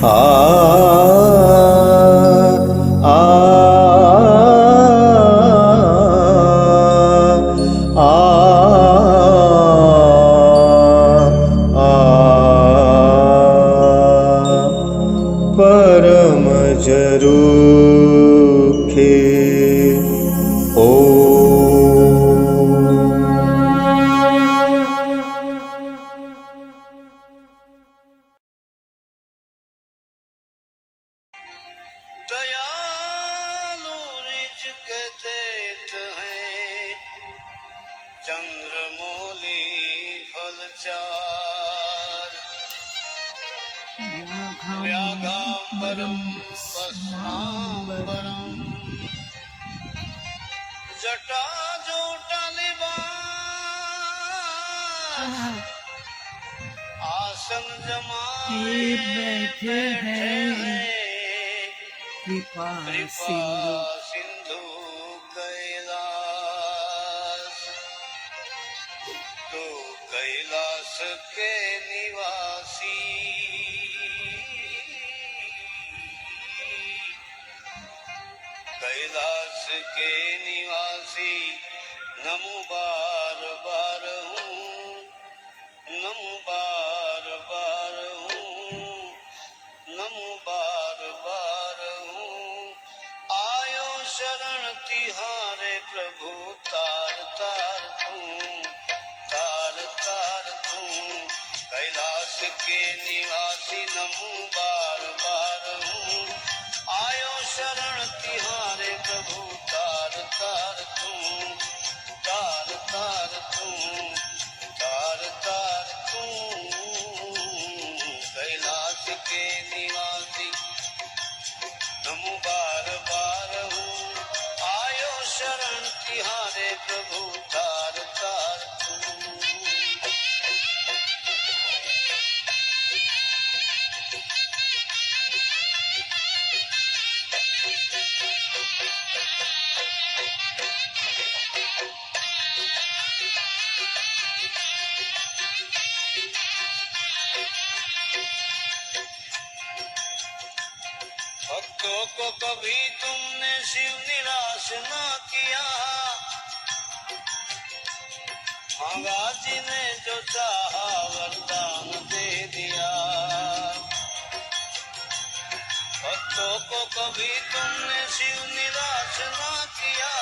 आ परम जरूखे ओ दयालु रिज के देत हैं चंद्रमौली फलचार व्याघांबरम पस्मांबरम जटाजूटनिवास आसन जमाए बैठे हैं कृपा सिंधु कैलाश तो कैलाश के निवासी कैलाश के निवासी नमो बार बार हूँ नमो बार बार हूँ नमो बार बार हूँ आयो शरण तिहारे प्रभु तार तार तू कैलाश के निवासी नमो बार बार हूँ आयो शरण तिहारे प्रभु तार तार तू कैलाश के निवासी नमो बार बार हूँ आयो शरण तिहारे प्रभु तार तार तू भक्तों को कभी तुमने शिव निराश न किया मांगा जिन्हें जो चाहा वरदान दे दिया भक्तों को कभी तुमने शिव निराश न किया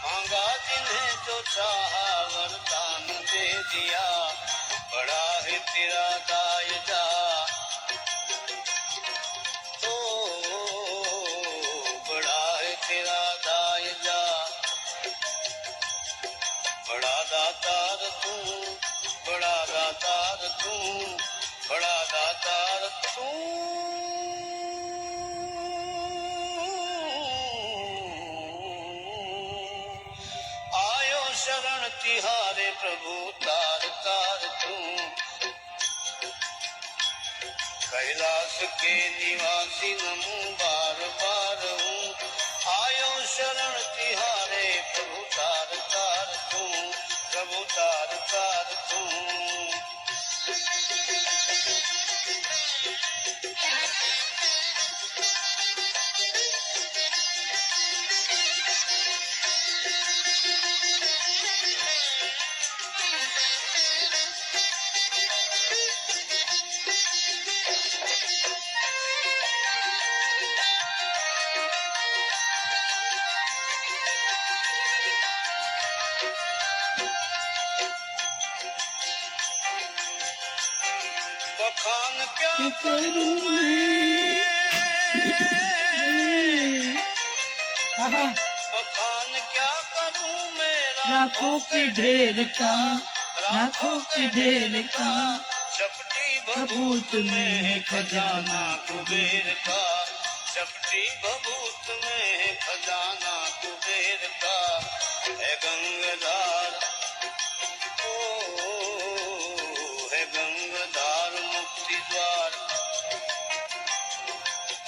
मांगा जिन्हें जो चाहा वरदान दे दिया बड़ा है तेरा दायजा तेरा दायजा बड़ा दातार तू बड़ा दातार तू बड़ा दातार तू आयो शरण तिहारे प्रभु तार तार तू कैलाश के निवासी नमो बार बार हूँ आयो शरण तिहारे प्रभु तार तार तू प्रभु तार तार तू बखान क्या करूं बखान क्या करूं मेरा लाखों के ढेर का चपटी भभूत में है खजाना कुबेर का चपटी भभूत में है खजाना कुबेर का है गंगाधार ओ है गंगाधार मुक्ति द्वार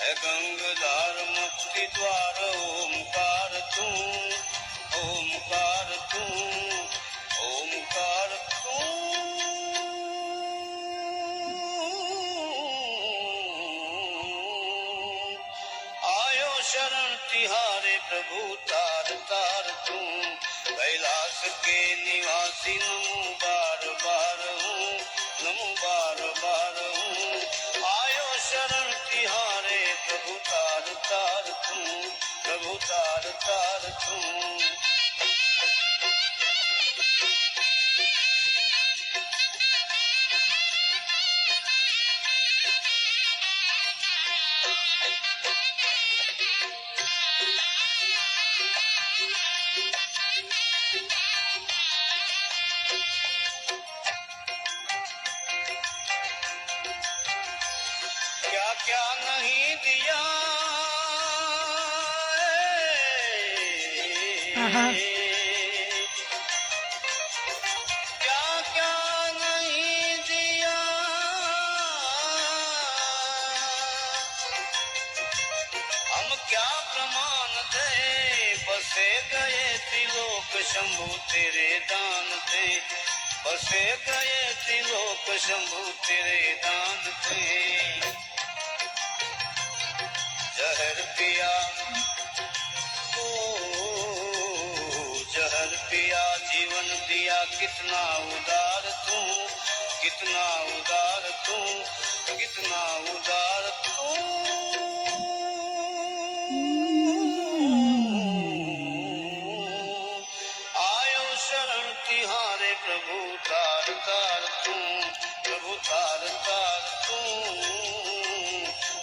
है गंगाधार मुक्ति द्वार ओमकार तू ओमकार तू ओमकार तू तिहारे प्रभु तार तार तू कैलाश के निवासी नमो बार बार हूँ नमो बार बार हूँ आयो शरण तिहारे प्रभु तार तार तू प्रभु तार तार तू क्या क्या नहीं दिया क्या क्या नहीं दिया हम क्या प्रमाण दे बसे गए त्रिलोक शंभु तेरे दान थे बसे गए त्रिलोक शंभु तेरे दान थे जहर पिया ओ जहर पिया जीवन दिया कितना उदार तू कितना उदार तू कितना उदार तू आयो शरण तिहारे प्रभु तार तार तू प्रभु तार तार तू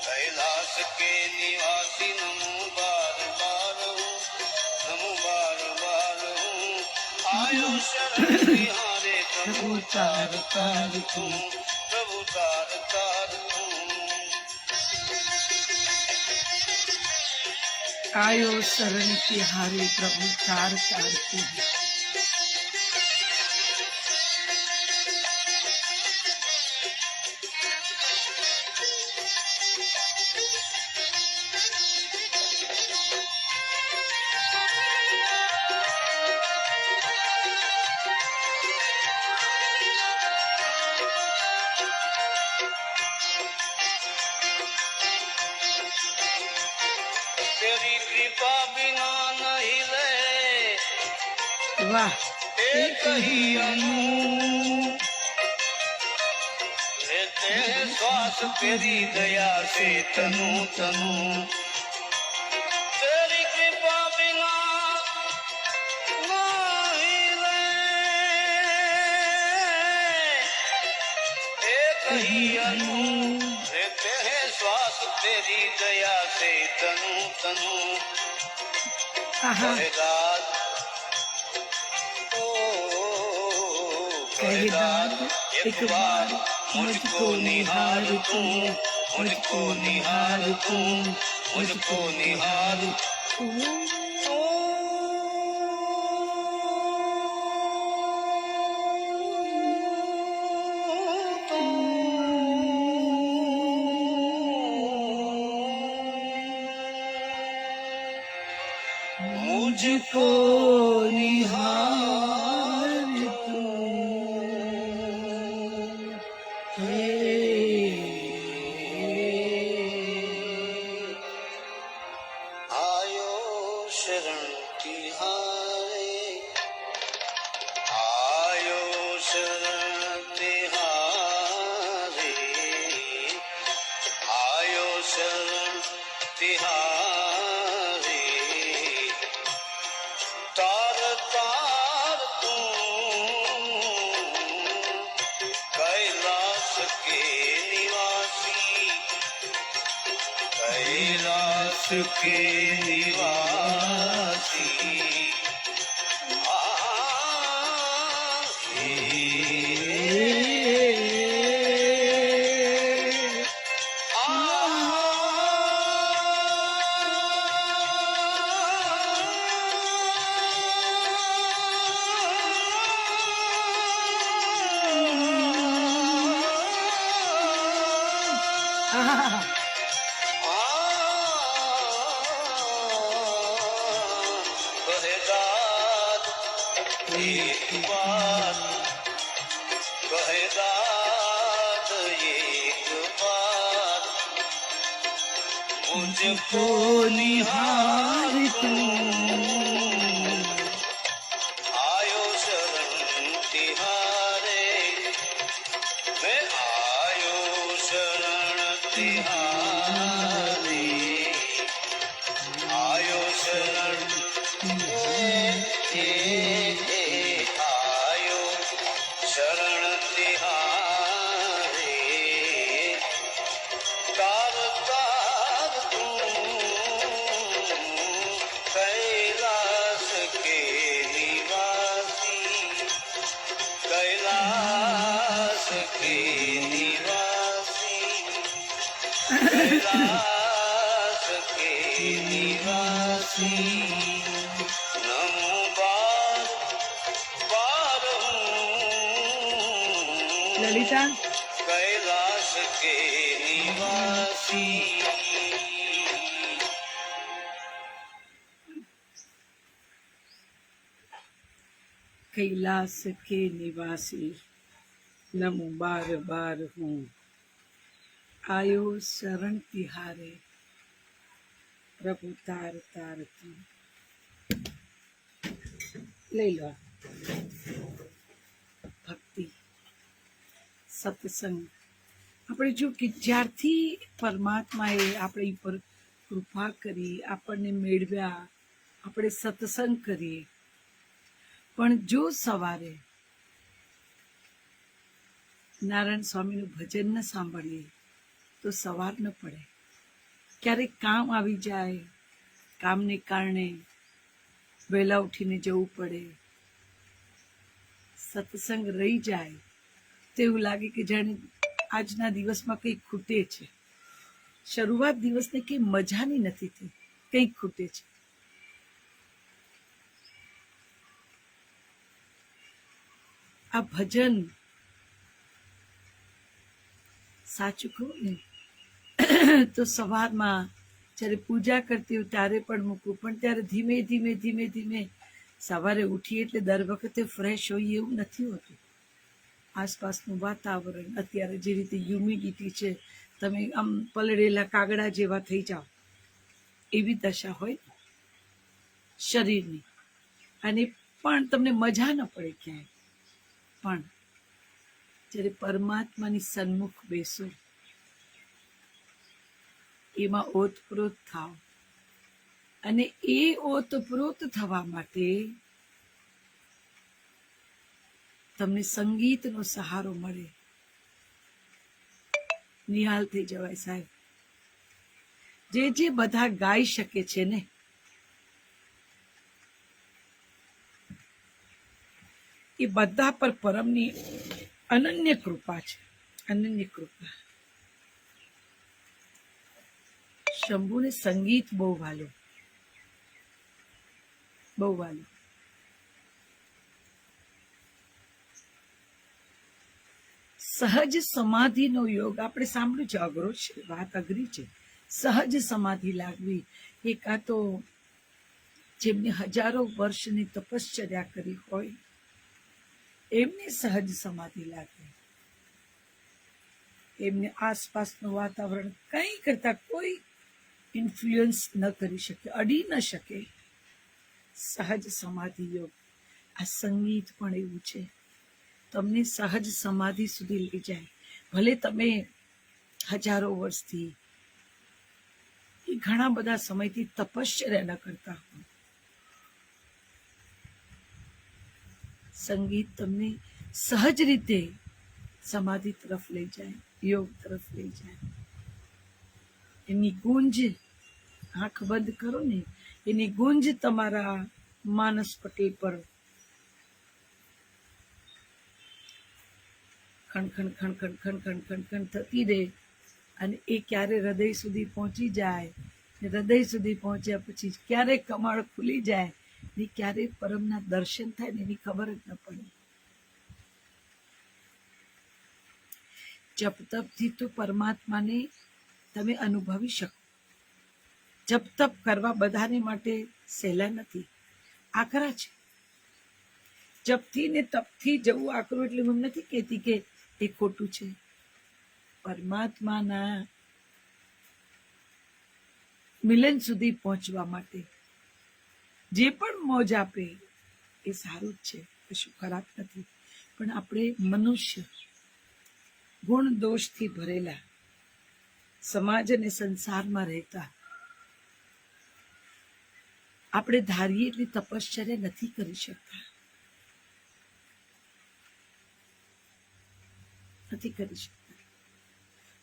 कैलाश के निवासी नमो बार बार हूँ नमो बार बार हूँ आयो शरण तिहारे प्रभु तार तार तू प्रभु तार तार तू आयो शरण तिहारे प्रभु तार तार तू तेरी कृपा बिना नहीं रहे वाह एक ही अनु लेते हैं श्वास तेरी दया से तनु तनु तेरी कृपा बिना नहीं रहे एक ही अनु लेते हैं श्वास तेरी दया से तनु तनु कहदाद ओ कहदाद एक बार मुझको निहार तू मुझको निहार तू मुझको निहार तू मुझको निहार तू आयो शरण तिहारे आयो शरण तिहारे आयो शरण तिहारे तार तार तू कैलाश के निवासी कैलाश के निवासी कहदाद एक बार कहदाद एक बार मुझको निहार तू आयो शरण तिहारे मैं आयो शरण तिहारे आयो शरण आयो शरण तिहारे तार तार तू कैलाश के निवासी कैलाश के निवासी कैलाश के निवासी नमो बार बार हूँ લલિતા कैलाश के निवासी कैलाश के निवासी नमो बार बार हूँ आयो शरण तिहारे प्रभु तार तार तू લઈ લો ભક્તિ સત્સંગ આપણે જો કે જ્યારથી પરમાત્માએ આપણી ઉપર કૃપા કરી આપણને મેળવ્યા આપણે સત્સંગ કરીએ પણ જો સવારે નારાયણ સ્વામીનું ભજન ન સાંભળીએ તો સવાર ન પડે ક્યારેક કામ આવી જાય કામને કારણે વહેલા ઉઠીને જવું પડે સત્સંગ રહી જાય તો એવું લાગે કે જાણે આજના દિવસમાં કંઈક ખૂટે છે શરૂઆત દિવસને કંઈ મજાની નથી થઈ કંઈક ખૂટે છે આ ભજન સાચું કહું ને તો સવારમાં જ્યારે પૂજા કરતી હોય ત્યારે પણ મૂકું પણ ત્યારે ધીમે ધીમે ધીમે ધીમે સવારે ઉઠીએ એટલે દર વખતે ફ્રેશ હોઈએ એવું નથી હોતું આસપાસનું વાતાવરણ અત્યારે જે રીતે હ્યુમિડિટી છે તમે આમ પલળેલા કાગડા જેવા થઈ જાઓ એવી દશા હોય શરીરની અને પણ તમને મજા ન પડે ક્યાંય પણ જ્યારે પરમાત્માની સન્મુખ બેસો એમાં ઓતપ્રોત થાવ અને એ ઓતપ્રોત થવા માટે તમને સંગીતનો સહારો મળે નિહાલ થઈ જવાય સાહેબ જે બધા ગાઈ શકે છે ને એ બધા પર પરમની અનન્ય કૃપા છે અનન્ય કૃપા શંભુને સંગીત બહુ વાલું બહુ વાલું સહજ સમાધિનો યોગ આપણે સાંભળ્યું છે અઘરો છે વાત અઘરી છે સહજ સમાધિ લાગવી એ કાં તો જેમને હજારો વર્ષની તપશ્ચર્યા કરી હોય એમને સહજ સમાધિ લાગે એમને આસપાસનું વાતાવરણ કંઈ કરતા કોઈ ઇન્ફ્લુઅન્સ ન કરી શકે અડી ન શકે સહજ સમાધિ યોગ આ સંગીત પણ એવું છે તમને સહજ સમાધિ સુધી લઈ જાય ભલે તમે હજારો વર્ષથી એ ઘણા બધા સમયથી તપશ્ચર્યા ન કરતા હો સંગીત તમને સહજ રીતે સમાધિ તરફ લઈ જાય યોગ તરફ લઈ જાય એની ગુંજ આંખ બંધ કરો ને એની ગુંજ તમારા માનસ પટલ પર ખણ ખણ ખણ ખણ ખણ ખણ ખણ ખણ થતી રહે અને એ ક્યારે હૃદય સુધી પહોંચી જાય ને હૃદય સુધી પહોંચ્યા પછી ક્યારે કમાળ ખુલી જાય ને ક્યારે પરમના દર્શન થાય ને એની ખબર જ ન પડે જપ તપથી તો પરમાત્માને તમે અનુભવી શકો જપ તપ કરવા બધાને માટે સહેલા નથી આકરા છે જપથી ને તપથી જવું આકરું એટલે હું નથી કહેતી કે એ ખોટું છે પરમાત્માના મિલન સુધી પહોંચવા માટે જે પણ મોજ આપે એ સારું જ છે, કશું ખરાબ નથી. પણ આપણે મનુષ્ય ગુણ દોષથી ભરેલા સમાજ અને સંસારમાં રહેતા આપણે ધારીએ એટલી તપશ્ચર્યા નથી કરી શકતા, નથી કરી શકતા.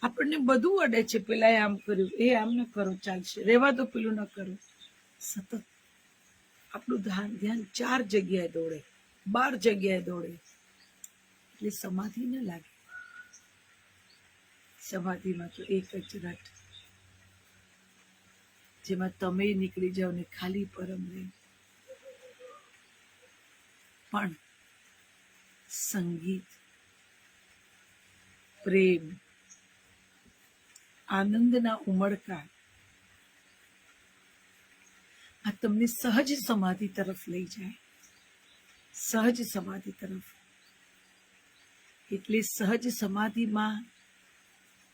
આપણને બધું અડે છે. પેલા આમ કર્યું, એ આમ ન કરો, ચાલશે, રેવા દો, પેલું ન કરો. સતત આપણું ધ્યાન 4 જગ્યાએ દોડે, 12 જગ્યાએ દોડે, એટલે સમાધિ ન લાગે. સમાધિમાં તો એક જ રટ, જેમાં તમે નીકળી જાઓ ને ખાલી પરમ રહે. પણ સંગીત, પ્રેમ, આનંદના ઉમળકા આ તમને સહજ સમાધિ તરફ લઈ જાય, સહજ સમાધિ તરફ. એટલે સહજ સમાધિમાં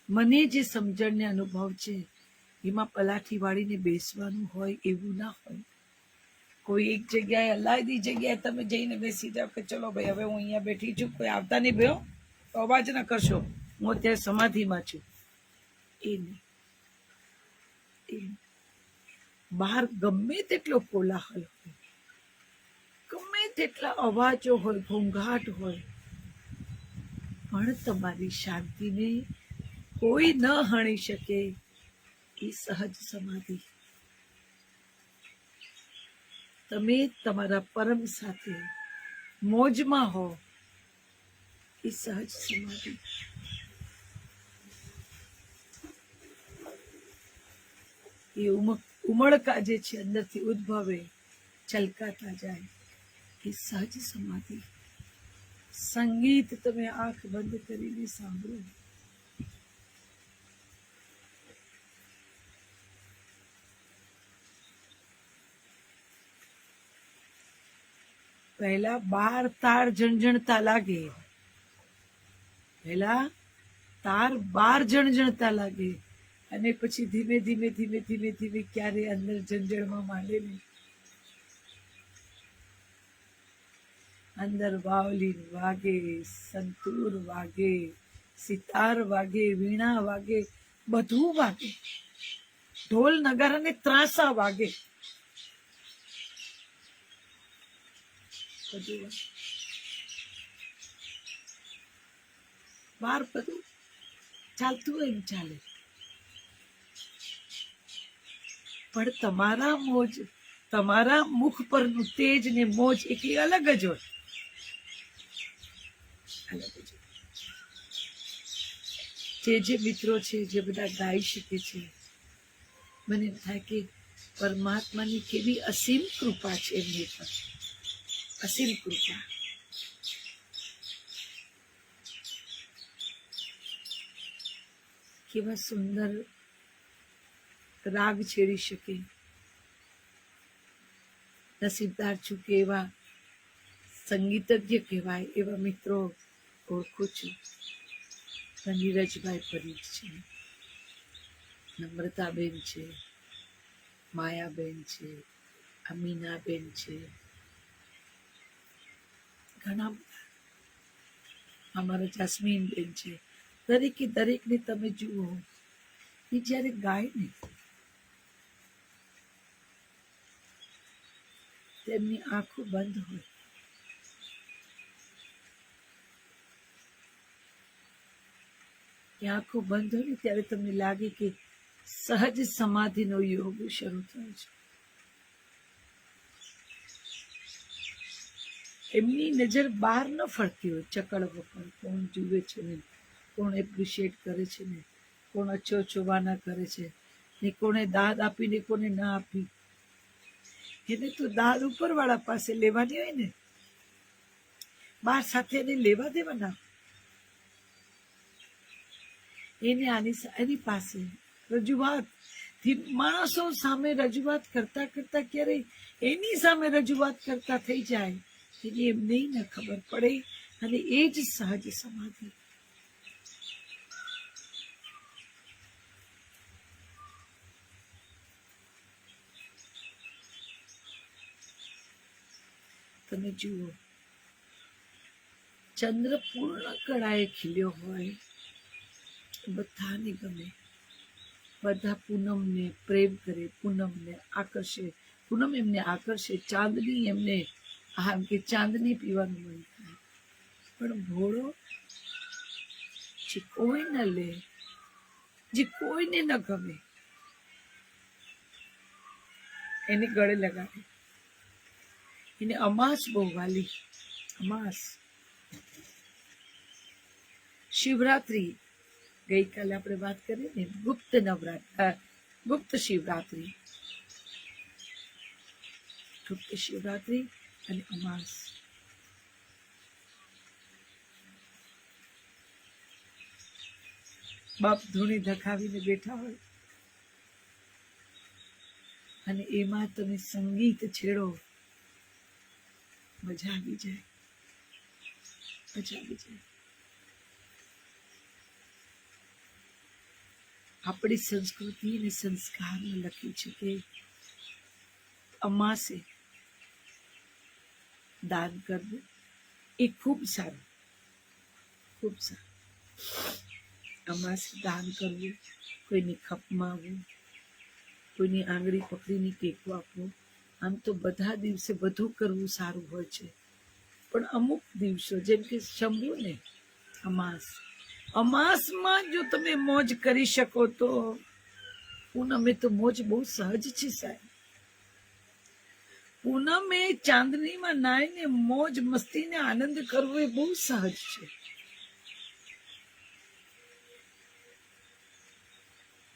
મને જે સમજણને અનુભવ છે એમાં પલાઠી વાળીને બેસવાનું હોય એવું ના હોય. કોઈ એક જગ્યાએ અલાયદી જગ્યાએ તમે જઈને બેસી જાઓ કે ચલો ભાઈ હવે હું અહીંયા બેઠી છું, કોઈ આવતા નહીં ભયો, તો અવાજ ના કરશો, હું અત્યારે સમાધિમાં છું. એ નહીં, એ બહાર ગમે તેટલો કોલાહલ હોય, ગમે તેટલા અવાજો હોય, ઘોંઘાટ હોય, પણ તમારી શાંતિને કોઈ ન હણી શકે. એ સહજ સમાધિ. તમે તમારા પરમ સાથે મોજમાં હો, એ સહજ સમાધિ. એ ઉમળકા જે છે અંદરથી ઉદ્ભવે, છલકાતા જાય, એ સહજ સમાધિ. સંગીત તમે આંખ બંધ કરીને સાંભળો. પહેલા 12 તાર ઝણઝણતા લાગે, પહેલા તાર 12 ઝણઝણતા લાગે, અને પછી ધીમે ધીમે ધીમે ધીમે ધીમે ક્યારે અંદર ઝંઝણમાં માંડે ને, અંદર વાવલીન વાગે, સંતૂર વાગે, સિતાર વાગે, વીણા વાગે, બધું વાગે, ઢોલ નગારા અને ત્રાસા વાગે, બધું વાગે. બાર બધું ચાલતું હોય ને ચાલે, પણ તમારા મોજ, તમારા મુખ પરનું તેજ ને મોજ એકલી અલગ જ હોય, અલગ જ. જે મિત્રો છે જે બધા ગાઈ શકે છે, મને એમ થાય કે પરમાત્માની કેવી અસીમ કૃપા છે એમની પર, અસીમ કૃપા. કેવા સુંદર રાગ છેડી શકે. નસીબદાર છું કે એવા સંગીતજ્ઞ કહેવાય એવા મિત્રો ઓળખું છું. નીરજભાઈ પરીખ છે, નમ્રતાબેન છે, માયાબેન છે, અમીનાબેન છે, ઘણા બધા, અમારા જાસ્મીનબેન છે. દરેકે દરેકને તમે જુઓ, એ જ્યારે ગાય ને તેમની આંખો બંધ હોય, આંખો બંધ હોય ત્યારે તમને લાગે કે સહજ સમાધિનો યોગ શરૂ થયો છે. એમની નજર બહાર ન ફરતી હોય, ચકળ વકળ, કોણ જુએ છે ને, કોણ એપ્રિશિએટ કરે છે ને, કોણ અચોચોવાના કરે છે ને, કોને દાદ આપીને કોને ના આપી. એને તો દાદ ઉપરવાળા પાસે લેવાની હોય ને, બાર સાથે એને લેવા દેવાના. એને એની પાસે રજૂઆત, માણસો સામે રજૂઆત કરતા કરતા ક્યારે એની સામે રજૂઆત કરતા થઈ જાય, એની એમને ન ખબર પડે. અને એ જ સહજ સમાધિ. તમે જુઓ, ચંદ્ર પૂર્ણ કળાએ ખીલ્યો હોય, બધાને ગમે, બધા પૂનમને પ્રેમ કરે, પૂનમને આકર્ષે, પૂનમ એમને આકર્ષે, ચાંદની એમને આમ કે ચાંદની પીવાનું મન થાય. પણ ભોળો જે કોઈ ન લે, જે કોઈને ન ગમે, એને ગળે લગાડે. એને અમાસ બહુ વાલી, અમાસ. શિવરાત્રી ગઈકાલે આપણે વાત કરી ને, ગુપ્ત નવરાત્ર, ગુપ્ત શિવરાત્રી, ગુપ્ત શિવરાત્રી અને અમાસ. બાપ ધૂણી ધખાવીને બેઠા હોય અને એમાં તમે સંગીત છેડો, મજા આવી જાય, મજા આવી જાય. આપણી સંસ્કૃતિ અને સંસ્કારમાં લખ્યું છે કે અમાસે દાન કરવું એ ખૂબ સારું, ખૂબ સારું. અમાસે દાન કરવું, કોઈની ખપમાં આવવું, કોઈની આંગળી પકડીને ટેકો આપવો, આમ તો બધા દિવસે બધું કરવું સારું હોય છે, પણ અમુક દિવસો જેમ કે શંભુ ને અમાસ, અમાસમાં જો તમે મોજ કરી શકો તો પૂનમે તો મોજ બહુ સહજ છે સાહેબ. પૂનમે ચાંદનીમાં નાઈને મોજ મસ્તીને આનંદ કરવો એ બહુ સહજ છે.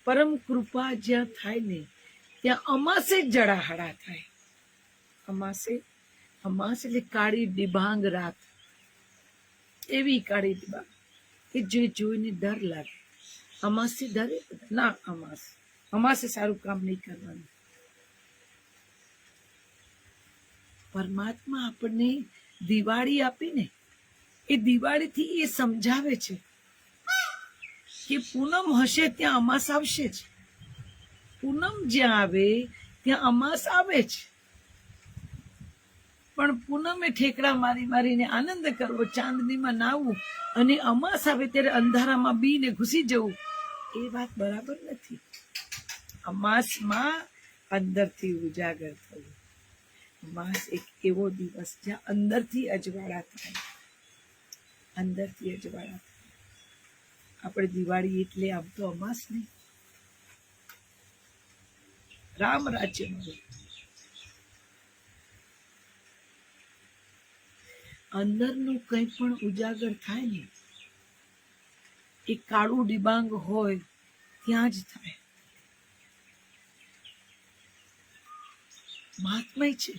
પરમ કૃપા જ્યાં થાય ને ત્યાં અમાસે જડાહડા થાય. અમાસે, અમાસ એટલે કાળી ડિબાંગ રાત, એવી કાળી ડિબાંગ કે જે જોઈને ડર લાગે. અમાસથી ડરે ના, અમાસ, અમાસે સારું કામ નહીં કરવાનું. પરમાત્મા આપણને દિવાળી આપીને, એ દિવાળીથી એ સમજાવે છે કે પૂનમ હશે ત્યાં અમાસ આવશે જ. પૂનમ જ્યાં આવે ત્યાં અમાસ આવે જ. પણ પૂનમે ઠેકડા મારી મારીને આનંદ કરવો, ચાંદનીમાં નાવું, અને અમાસ આવે ત્યારે અંધારામાં બીને ઘૂસી જવું, એ વાત બરાબર નથી. અમાસમાં અંદરથી ઉજાગર થવું. અમાસ એક એવો દિવસ જ્યાં અંદરથી અજવાળા થાય, અંદરથી અજવાળા થાય. આપણે દિવાળી એટલે આમ તો અમાસ નહીં, રામ રાજ્યમાં અંદરનું કંઈ પણ ઉજાગર થાય ને એ કાળું ડિબાંગ હોય ત્યાં જ થાય. મહાત્મય છે.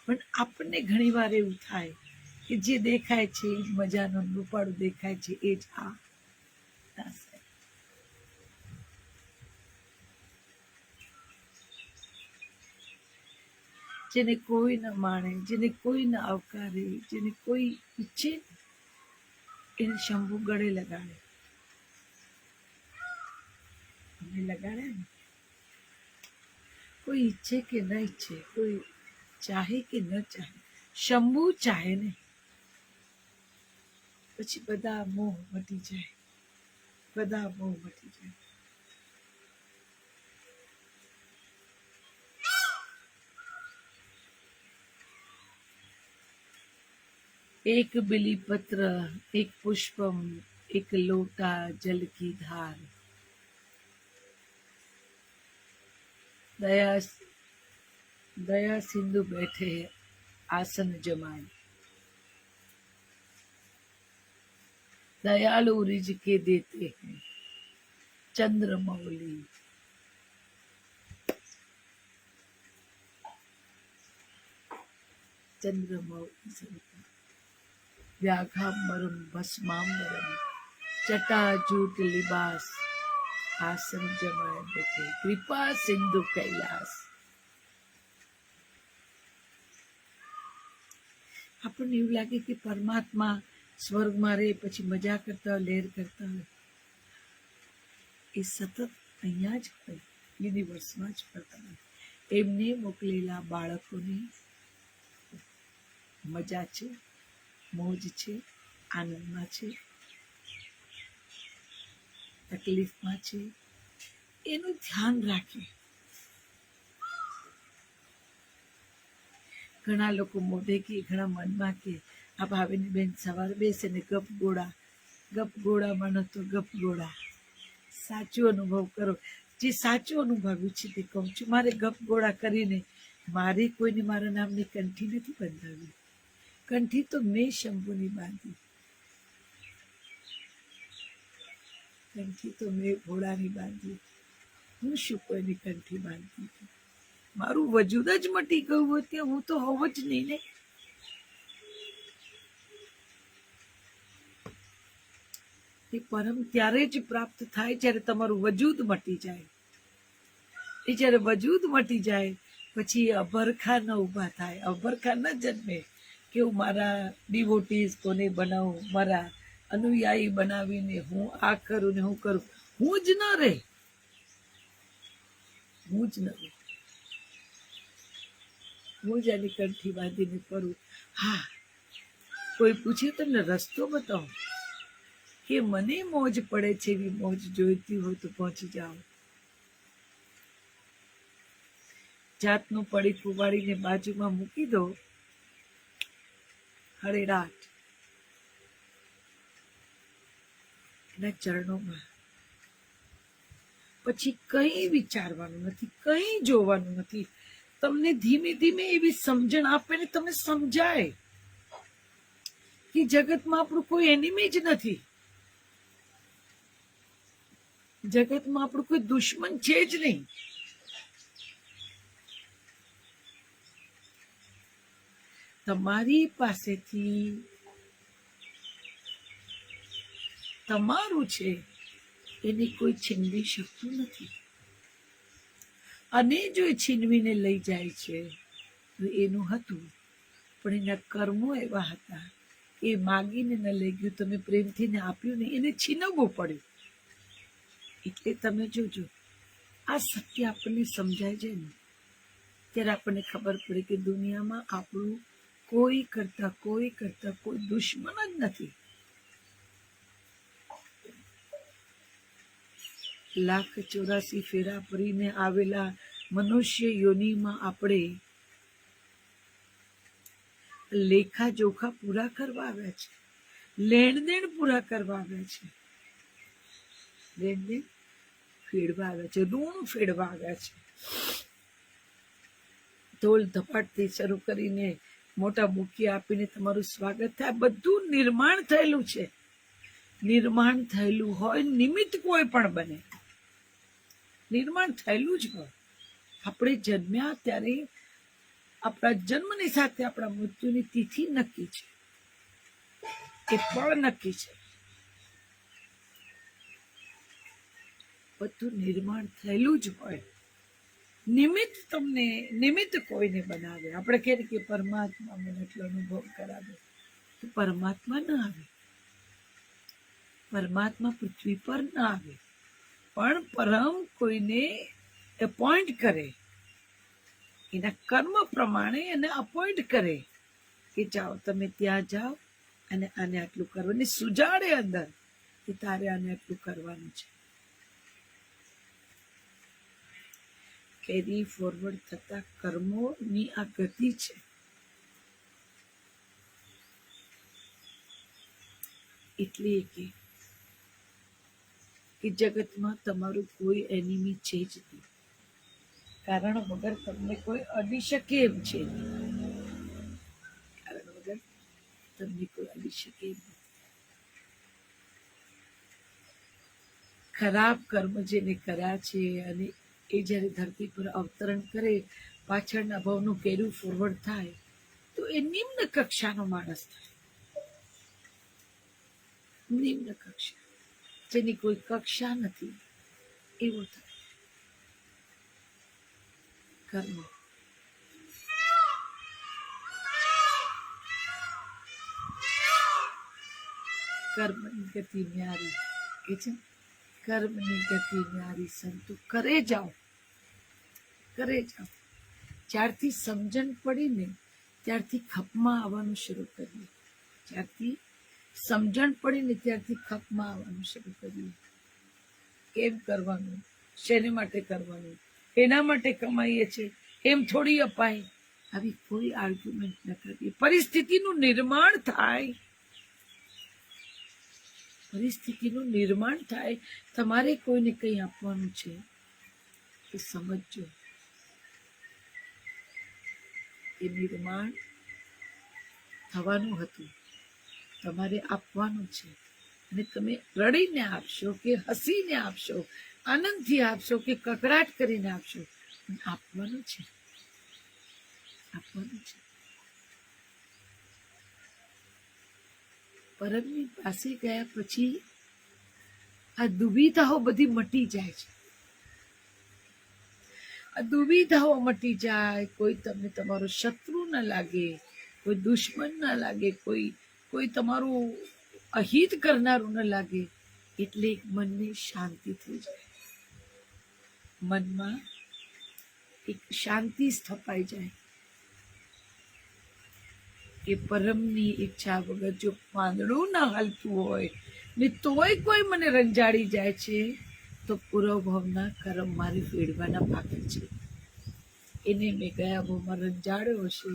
પણ આપણને ઘણી વાર એવું થાય કે જે દેખાય છે એ જ મજાનું રૂપાળું દેખાય છે એ જ આ. જેને કોઈ ન માણે, જેને કોઈ ન આવકારે, જેને કોઈ ઈચ્છે એને શંભુ ગળે લગાડે. અમે લગાડ્યા ને, કોઈ ઈચ્છે કે ન ઈચ્છે, કોઈ ચાહે કે ન ચાહે, શંભુ ચાહે ને પછી બધા મોહ મટી જાય, બધા મોહ મટી જાય. एक बिली पत्र, एक पुष्पम, एक लोटा जल की धार, दया दया सिंधु बैठे हैं आसन जमाए, दयालु रिझ के देते हैं चंद्रमौली. चंद्रमौली व्याघांबरम भस्मांबरम जटाजूट लिबास, आसन जमाए बैठे कृपा सिंधु कैलास. આપણને એવું લાગે કે પરમાત્મા સ્વર્ગમાં રહે પછી મજા કરતા હોય, લહેર કરતા હોય. એ સતત અહીંયા જ હોય, યુનિવર્સમાં જ ફરતા હોય. એમને મોકલેલા બાળકોને મજા છે, મોજ છે, આનંદમાં છે, તકલીફમાં છે, એનું ધ્યાન રાખીએ. ઘણા લોકો મોઢે કે ઘણા મનમાં કે આ ભાવિની બેન સવારે બેસે ને ગપ ગોળામાં નતો ગપ ગોળા. સાચો અનુભવ કરો. જે સાચું અનુભવ્યું છે તે કહું છું. મારે ગપ ગોળા કરીને મારે કોઈને મારા નામની કંઠી નથી બંધાવી. કંઠી તો મેં શંભુની બાંધી, કંઠી તો મેં ભોળાની બાંધી. હું શું કોઈની કંઠી બાંધતી હતી? મારું વજૂદ જ મટી ગયું હોય ત્યાં હું તો હોવ જ નહીં ને. એ પરમ ત્યારે જ પ્રાપ્ત થાય જ્યારે તમારું વજૂદ મટી જાય. એ જ્યારે વજૂદ મટી જાય પછી અભરખા ન ઊભા થાય, અભરખા ન જન્મે કે હું મારા ડિવોટીઝ કોને બનાવું, મારા અનુયાયી બનાવીને હું આ કરું ને હું કરું. હું જ ન રહે, હું જ ન રહે. હું જ આની કંઠી બાંધીને કરું. હા, કોઈ પૂછે તમને રસ્તો બતાવો કે મને મોજ પડે છે એવી મોજ જોઈતી હોય તો પહોંચી જાઓ. જાતનું પડીકું વાળીને બાજુમાં મૂકી દો, હળેરાટ એના ચરણોમાં. પછી કંઈ વિચારવાનું નથી, કંઈ જોવાનું નથી. તમને ધીમે ધીમે એવી સમજણ આપે ને તમને સમજાય કે જગતમાં આપણું કોઈ એનિમી જ નથી, જગતમાં આપણું કોઈ દુશ્મન છે જ નહીં. તમારી પાસેથી તમારું છે એને કોઈ છીનવી શકતું નથી. અને જો એ છીનવીને લઈ જાય છે તો એનું હતું, પણ એના કર્મો એવા હતા એ માગીને ન લઈ ગયું, તમે પ્રેમથી ને આપ્યું ને એને છીનવવું પડ્યું. એટલે તમે જોજો આ સત્ય આપણને સમજાય છે ને ત્યારે આપણને ખબર પડે કે દુનિયામાં આપણું કોઈ કરતા કોઈ દુશ્મન જ નથી. 1,84 ફેરા ફરીને આવેલા મનુષ્ય યોનિમાં આપણે લેખા જોખા પૂરા કરવા આવ્યા છે, લેણ દેણ પૂરા કરવા આવ્યા છે, લેણ દેણ ફેરવા આવ્યા છે, ઋણ ફેરવા આવ્યા છે. ઢોલ ધપાટથી શરૂ કરીને મોટા મુખી આપીને તમારું સ્વાગત થાય. બધું નિર્માણ થયેલું છે. નિર્માણ થયેલું હોય નિમિત્ત કોઈ પણ બને, નિર્માણ થયેલું જ હોય. આપણે જન્મ્યા ત્યારે આપણા જન્મની સાથે આપણા મૃત્યુની તિથિ નક્કી છે, એ ફળ નક્કી છે. બધું નિર્માણ થયેલું જ હોય. નિમિત્ત કોઈને બનાવે. આપણે કહીએ કે પરમાત્મા મને એટલો અનુભવ કરાવે, તો પરમાત્મા ન આવે, પરમાત્મા પૃથ્વી પર ન આવે, પણ પરમ કોઈને એપોઇન્ટ કરે, એના કર્મ પ્રમાણે એને અપોઇન્ટ કરે કે જાઓ તમે ત્યાં જાઓ અને આને આટલું કરવાનું, સુજાડે અંદર કે તારે આને આટલું કરવાનું છે. કેરી ફોરવર્ડ થતા કર્મોની આ ગતિ છે. એટલે કે જગતમાં તમારું કોઈ એનિમી છે જ નહીં. કારણ વગર તમને કોઈ અડી શકે એમ છે નહીં. કારણ વગર તમને કોઈ અડી શકે એમ નથી. ખરાબ કર્મ જેને કર્યા છે અને એ જ્યારે ધરતી પર અવતરણ કરે, પાછળના ભવનું કેરું ફોરવર્ડ થાય તો એ નિમ્ન કક્ષાનો માણસ થાય. નિમ્ન કક્ષા, જેની કોઈ કક્ષા નથી, એવો થાય. કર્મ કર્મની ગતિ ન્યારી કે છે, કર્મની ગતિ ન્યારી સંતો કરે જાઓ, કરે જાઓ. જ્યારથી સમજણ પડી ને ત્યારથી ખપમાં આવવાનું શરૂ કર્યું. જ્યારથી સમજણ પડી ને ત્યારથી ખપમાં આવવાનું શરૂ કર્યું. કેમ કરવાનું, શેને માટે કરવાનું, એના માટે કમાઈએ છીએ, એમ થોડી અપાય, આવી કોઈ આર્ગ્યુમેન્ટ ન કરવી. પરિસ્થિતિનું નિર્માણ થાય, પરિસ્થિતિનું નિર્માણ થાય. તમારે કોઈને કંઈ આપવાનું છે એ સમજજો. એ નિર્માણ થવાનું હતું, તમારે આપવાનું છે. અને તમે રડીને આપશો કે હસીને આપશો, આનંદથી આપશો કે કકડાટ કરીને આપશો, આપવાનું છે, આપવાનું છે. પરમની પાસે ગયા પછી આ દુવિધાઓ બધી મટી જાય છે. આ દુવિધાઓ મટી જાય. કોઈ તમને તમારો શત્રુ ન લાગે, કોઈ દુશ્મન ન લાગે, કોઈ તમારું અહિત કરનારું ન લાગે. એટલે મનને શાંતિ થઈ જાય, મનમાં એક શાંતિ સ્થપાઈ જાય કે પરમની ઈચ્છા વગર જો પાંદડું ના હાલતું હોય ને તોય કોઈ મને રંજાડી જાય છે, તો પૂર્વ ભાવના કર્મ મારે ફેરવાના બાકી છે. એને મેં ગયા ભાવમાં રંજાડ્યો હશે,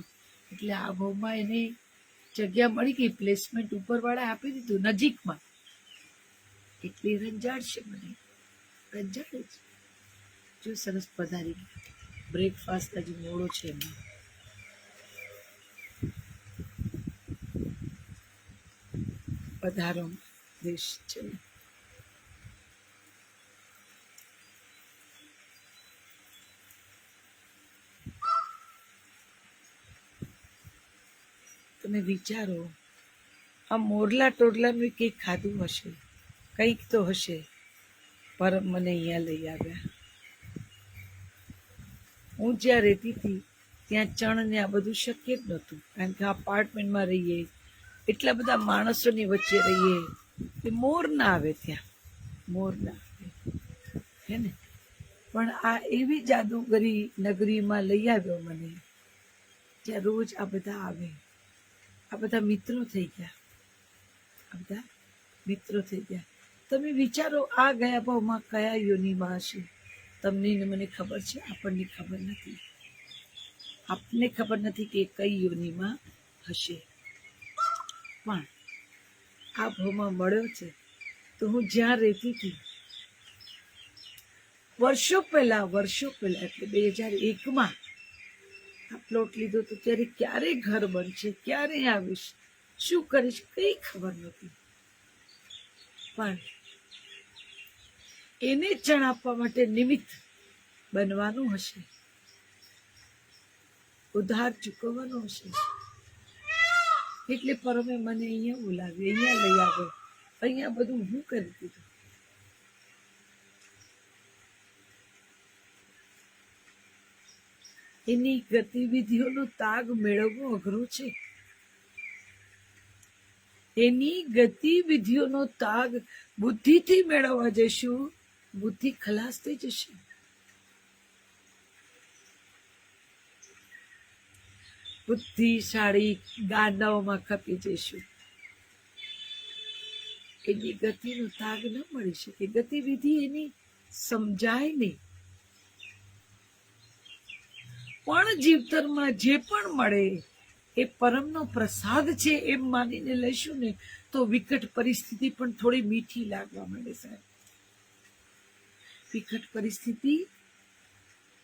એટલે આ ભાવમાં એને જગ્યા મળી ગઈ, પ્લેસમેન્ટ ઉપરવાળા આપી દીધું નજીકમાં, એટલે રંજાડશે મને, રંજાડે છે. જો સરસ પધારી ગઈ. બ્રેકફાસ્ટ હજી મોડો છે એમાં. પધારો દેશ છે. તમે વિચારો, આ મોરલા ટોરલાનું કંઈક ખાધું હશે, કંઈક તો હશે. પરમ મને અહીંયા લઈ આવ્યા. હું જ્યાં રહેતી હતી ત્યાં ચણ ને આ બધું શક્ય જ નહોતું, કારણ કે અપાર્ટમેન્ટમાં રહીએ, એટલા બધા માણસોની વચ્ચે રહીએ, કે મોર ના આવે ત્યાં, મોર ના આવે, હે ને. પણ આ એવી જાદુગરી નગરીમાં લઈ આવ્યો મને, જ્યાં રોજ આ બધા આવે. આ બધા મિત્રો થઈ ગયા, આ બધા મિત્રો થઈ ગયા. તમે વિચારો, આ ગયા ભાવમાં કયા યોનિમાં હશે? તમને ને મને ખબર છે, આપણને ખબર નથી. આપને ખબર નથી કે કઈ યોનિમાં હશે. પણ આ ભાવમાં મળ્યો છે. તો હું જ્યાં રહેતી હતી વર્ષો પહેલા એટલે 2001માં આ પ્લોટ લીધો તો ત્યારે ક્યારે ઘર બનશે, ક્યારે આવીશ, શું કરીશ, કઈ ખબર નથી. પણ એને ચણ આપવા માટે નિમિત્ત બનવાનું હશે, ઉધાર ચૂકવવાનો હશે. એટલે પરમે મને અહીંયા બોલાવી, અહીંયા લઈ આવ્યો, અહીંયા બધું હું કરી દીધું. એની ગતિવિધિઓનો તાગ મેળવવો અઘરો છે. એની ગતિવિધિઓનો તાગ બુદ્ધિથી મેળવવા જઈશું, બુદ્ધિ ખલાસ થઈ જશે. બુદ્ધિશાળી ગાંડાઓમાં ખપી જઈશું. એની ગતિનો તાગ ન મળી શકે, ગતિવિધિ એની સમજાય નહીં. પણ જીવતરમાં જે પણ મળે એ પરમનો પ્રસાદ છે એમ માનીને લઈશું ને, તો વિકટ પરિસ્થિતિ પણ થોડી મીઠી લાગવા માંડે. સાહેબ, વિકટ પરિસ્થિતિ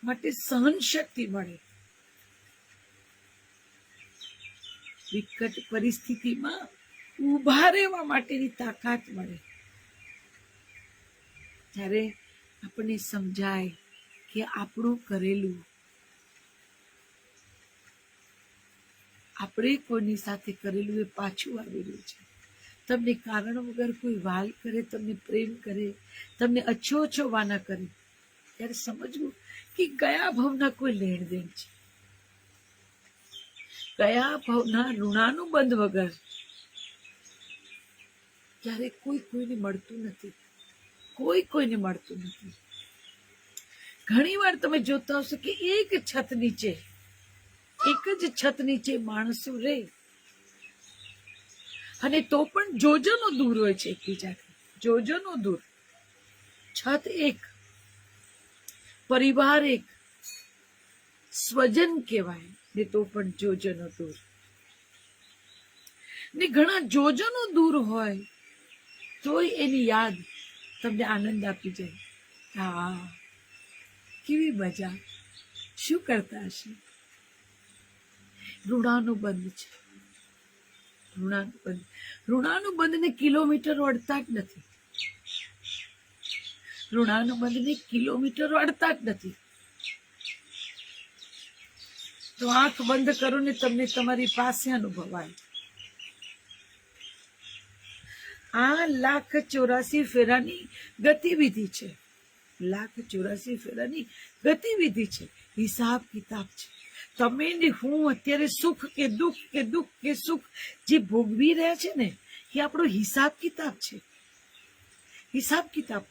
માટે સહન શક્તિ મળે. વિકટ પરિસ્થિતિમાં ઉભા રહેવા માટેની તાકાત મળે. જ્યારે આપણને સમજાય કે આપણું કરેલું, આપણે કોઈની સાથે કરેલું એ પાછું આવી રહ્યું છે. તમને કારણ વગર કોઈ વાલ કરે, તમને પ્રેમ કરે, તમને અછો વાના કરે, ત્યારે સમજવું કે ગયા ભાવના કોઈ લેણ દેણ છે. ગયા ભાવના ઋણાનુબંધ વગર ક્યારે કોઈને મળતું નથી, કોઈને મળતું નથી. ઘણી વાર તમે જોતા હશો કે એક છત નીચે એક જ છત નીચે માણસો રહે અને તો પણ જોજનો દૂર હોય છે એકબીજાથી, જોજનો દૂર. છત એક, પરિવાર એક, સ્વજન કહેવાય ને તો પણ જોજનો દૂર. ને ઘણા જોજનો દૂર હોય તોય એની યાદ તમને આનંદ આપી જાય. હા, કેવી મજા, શું કરતા હશે. ઋણાનું બંધ છે, ઋણાનું બંધને કિલોમીટર અડતા જ નથી. ઋણાનું બંધને કિલોમીટર અડતા જ નથી. તો આંખ બંધ કરો ને તમને તમારી પાસે અનુભવાય. આ 1,84 ફેરાની ગતિવિધિ છે. 1,84 ફેરાની ગતિવિધિ છે, હિસાબ કિતાબ છે. તમે ને હું અત્યારે સુખ કે દુઃખ કે દુઃખ કે સુખ જે ભોગવી રહ્યા છે ને, એ આપણો હિસાબ કિતાબ છે. હિસાબ કિતાબ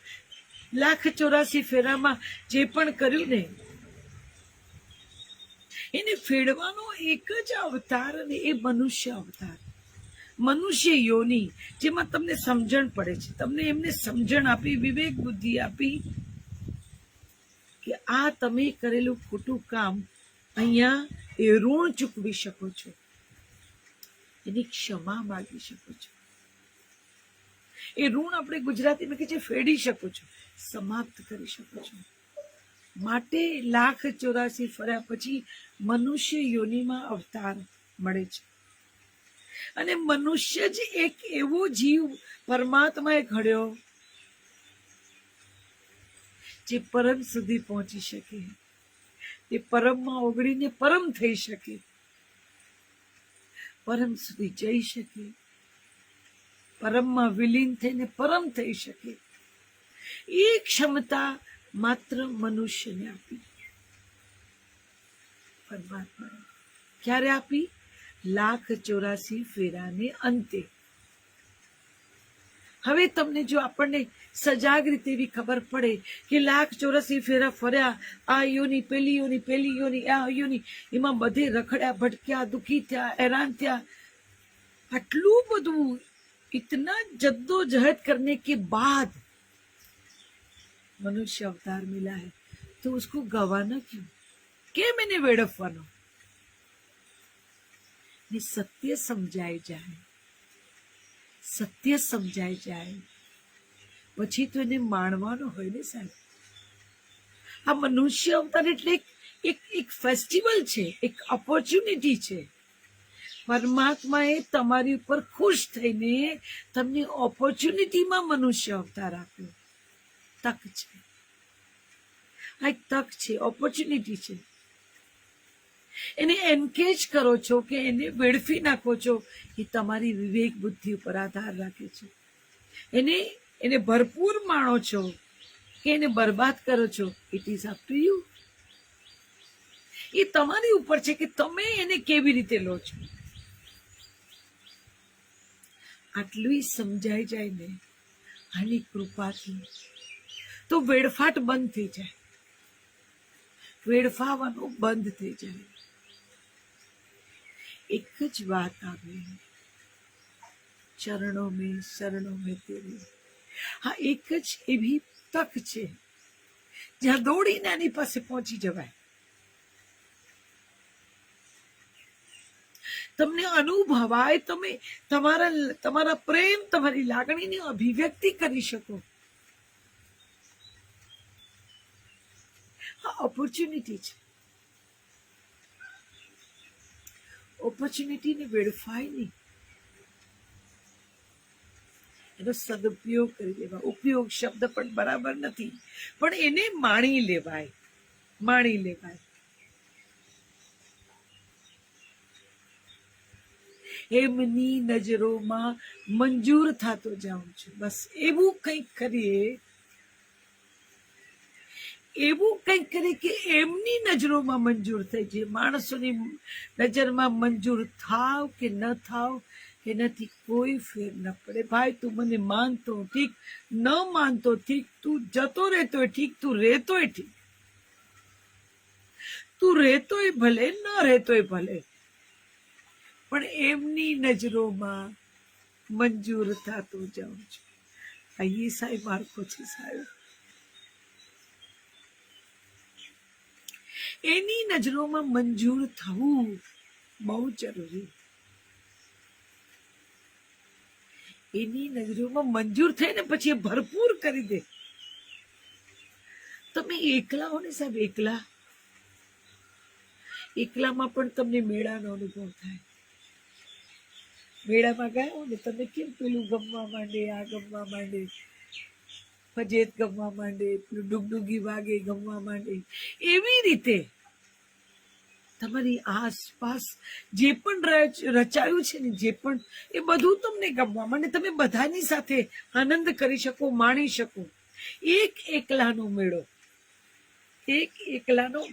1,84 ફેરામાં જે પણ કર્યું ને એને ફેરવાનો એક જ અવતાર, અને એ મનુષ્ય અવતાર, મનુષ્ય યોની, જેમાં તમને સમજણ પડે છે. તમને એમને સમજણ આપી, વિવેક બુદ્ધિ આપી કે આ તમે કરેલું ખોટું કામ અહીંયા એ ઋણ ચૂકવી શકો છો, એની ક્ષમા માંગી શકો છો. એ ઋણ આપણે ગુજરાતીમાં કહે છે ફેડી શકો છો, સમાપ્ત કરી શકો છો. માટે 1,84 ફર્યા પછી મનુષ્ય યોનિમાં અવતાર મળે છે. અને મનુષ્ય જ એક એવો જીવ પરમાત્માએ ઘડ્યો જે પરમ સુધી પહોંચી શકે, એ પરમમાં ઓગળીને પરમ થઈ શકે, પરમ સુધી જઈ શકે, પરમમાં વિલીન થઈને પરમ થઈ શકે. એ ક્ષમતા માત્ર મનુષ્યને આપી પરમાત્માએ. ક્યારે આપી? 1,84 ફેરાને અંતે. હવે તમને જો આપણને સજાગ રીતે એવી ખબર પડે કે 1,84 ફેરા ફર્યા, આ યોની, પેલી યોની, પેલી યોની, આ યોની, એમાં બધે રખડ્યા, ભટક્યા, દુખી થયા, હેરાન થયા, આટલું બધું इतना जद्दोजहद करने के बाद मनुष्य अवतार मिला है, तो उसको गवाना क्यों? के मैंने वेड़फવાનો? ने सत्य समझाई जाए, सत्य समझाई जाए પછી તો એને માણવાનો હોય ને સાહેબ. આ મનુષ્ય અવતાર એટલે એક ફેસ્ટિવલ છે, એક ઓપોર્ચ્યુનિટી છે. પરમાત્માએ તમારી ઉપર ખુશ થઈને તમને ઓપોર્ચ્યુનિટીમાં મનુષ્ય અવતાર આપ્યો. તક છે, આ એક તક છે, ઓપોર્ચ્યુનિટી છે. એને એન્કેજ કરો છો કે એને વેડફી નાખો છો, એ તમારી વિવેક બુદ્ધિ ઉપર આધાર રાખે છે. એને ભરપૂર માણો છો કે એને બરબાદ કરો છો, it is up to you. એ તમારી ઉપર છે કે તમે એને કેવી રીતે લો છો. આટલું સમજાઈ જાય ને આની કૃપાથી, તો વેડફાટ બંધ થઈ જાય, વેડફાવાનું બંધ થઈ જાય. એક જ વાત આવે, ચરણો મેં તેરે. હા, એક જ એવી તક છે જ્યાં દોડીને આની પાસે પહોંચી જવાય. તમને અનુભવાય, તમે તમારા પ્રેમ, તમારી લાગણીની અભિવ્યક્તિ કરી શકો. આ ઓપોર્ચ્યુનિટી છે. ઓપોર્ચ્યુનિટીને વેડફાય નહીં, એનો સદુપયોગ કરી લેવા. ઉપયોગ શબ્દ પણ બરાબર નથી, પણ એને માણી લેવાય, માણી લેવાય. એમની નજરોમાં મંજૂર થતો જાઉં છું. બસ એવું કંઈક કરીએ, એવું કંઈક કરીએ કે એમની નજરોમાં મંજૂર થઈ જાય. માણસોની નજરમાં મંજૂર થાવ કે ન થાવ, એનાથી કોઈ ફેર ન પડે. ભાઈ, તું મને માનતો ઠીક, ન માનતો ઠીક, તું જતો રહેતો ઠીક, તું રહેતોય ઠીક. તું રહેતોય ભલે ન રહેતોય ભલે, પણ એમની નજરોમાં મંજૂર થતું જાઉં છું. આ ઈસાઈ માળખો છે સાહેબ. એની નજરોમાં મંજૂર થવું બહુ જરૂરી. એની નજરોમાં મંજૂર થઈને પછી એ ભરપૂર કરી દે. તમે એકલા હો ને સાહેબ, એકલામાં પણ તમને મેળાનો અનુભવ થાય. મેળામાં ગયા હો ને તમે કેમ પેલું ગમવા માંડે, આ ગમવા માંડે, ફજેત ગમવા માંડે, પેલું ડુગડુગી વાગે ગમવા માંડે. એવી રીતે તમારી આસપાસ જે પણ રચાયું છે ને, જે પણ, એ બધું તમને ગમવા માંડે. તમે બધાની સાથે આનંદ કરી શકો, માણી શકો. એક એકલાનો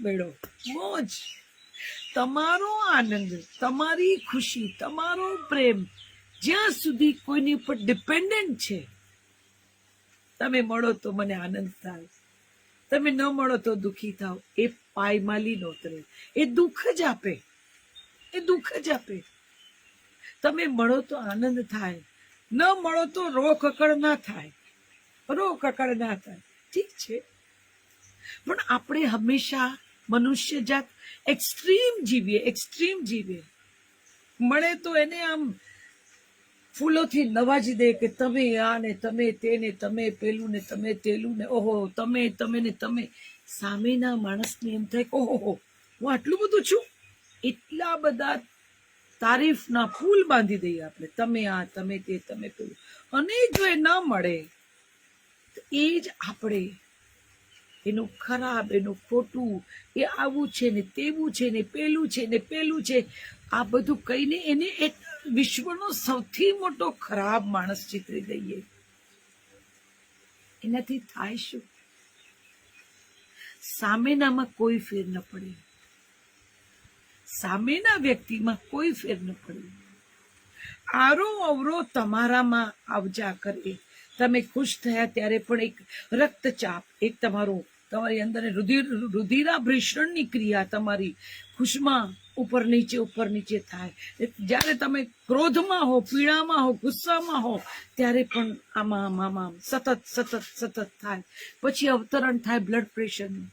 મેળો, મોજ. તમારો આનંદ, તમારી ખુશી, તમારો પ્રેમ જ્યાં સુધી કોઈની ઉપર ડિપેન્ડન્ટ છે, તમે મળો તો મને આનંદ થાય, તમે ન મળો તો દુઃખી થાવ. એ પાયમાલી નોતરે, એ દુઃખ જ આપે. તમે મળો તો આનંદ થાય, ન મળો તો રોકકડ ના થાય. ઠીક છે, પણ આપણે હંમેશા મનુષ્ય જાત એક્સ્ટ્રીમ જીવીએ. મળે તો એને આમ ફૂલોથી નવાજી દે કે તમે આ ને તમે તેને, તમે પેલું ને તમે તેલું ને, ઓહો તમે ને તમે. સામેના માણસને એમ થાય કે ઓહો હું આટલું બધું છું. એટલા બધા તારીફના પુલ બાંધી દઈએ આપણે. તમે આ, તમે તે, તમે પેલું. અને જો એ ના મળે તો એ જ આપણે એનું ખરાબ, એનું ખોટું, એ આવું છે ને તેવું છે ને પેલું છે ને પેલું છે, આ બધું કહીને એને એક વિશ્વનો સૌથી મોટો ખરાબ માણસ ચિતરી દઈએ. એનાથી થાય શું? સામેનામાં કોઈ ફેર ન પડે, સામેના વ્યક્તિમાં કોઈ ફેર ન પડે. આરો અવરો તમારામાં આવજા કરે. તમે ખુશ થયા ત્યારે પણ એક રક્તચાપ, એક તમારી અંદર રુધિરાભિસરણની ક્રિયા તમારી ખુશમાં ઉપર નીચે થાય. જ્યારે તમે ક્રોધમાં હો, પીડામાં હો, ગુસ્સામાં હો, ત્યારે પણ આમાં સતત થાય. પછી અવતરણ થાય બ્લડ પ્રેશરનું,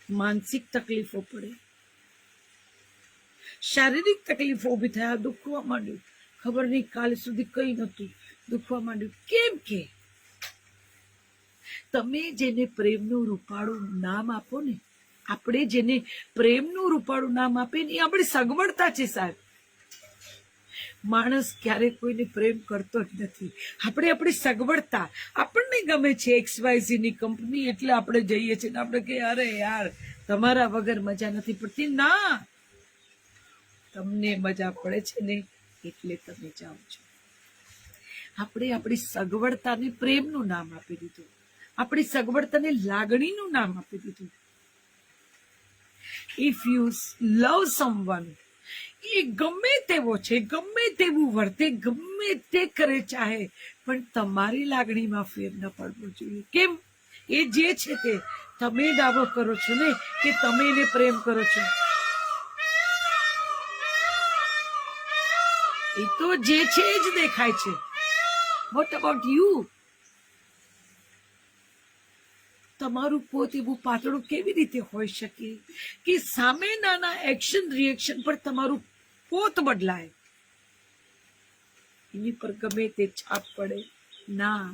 માનસિક તકલીફો પડે, શારીરિક તકલીફો ઉભી થયા, દુખવા માંડ્યું. ખબર નહીં કાલ સુધી કઈ નતું, દુખવા માંડ્યું. કેમ કે તમે જેને પ્રેમનું રૂપાળું નામ આપો ને, આપણે જેને પ્રેમનું રૂપાળું નામ આપે ને, એ આપણી સગવડતા છે સાહેબ. માણસ ક્યારેક કોઈને પ્રેમ કરતો જ નથી. આપણે આપણી સગવડતા, આપણને ગમે છે XYZ ની કંપની, એટલે આપણે જઈએ છીએ ને આપણે કે અરે યાર તમારા વગર મજા નથી પડતી. ના, તમને મજા પડે છે ને એટલે તમે જાઓ છો. આપણે આપણી સગવડતાને પ્રેમનું નામ આપી દીધું, આપણી સગવડતાને લાગણીનું નામ આપી દીધું. ઇફ યુ લવ સમવન, એ ગમે તેવો છે, ગમે તેવું વર્તે, ગમે તે કરે ચાહે, પણ તમારી લાગણીમાં ફેર ન પડવો જોઈએ. કેમ? એ જે છે તે તમે દાવો કરો છો ને કે તમે એને પ્રેમ કરો છો. એ તો જે છે એ જ દેખાય છે. What about you? તમારું પોત એવું પાતળું કેવી રીતે હોઈ શકે કે સામેનાના એક્શન રિએક્શન પર તમારું પોત બદલાય, એની પર ગમે તે છાપ પડે? ના,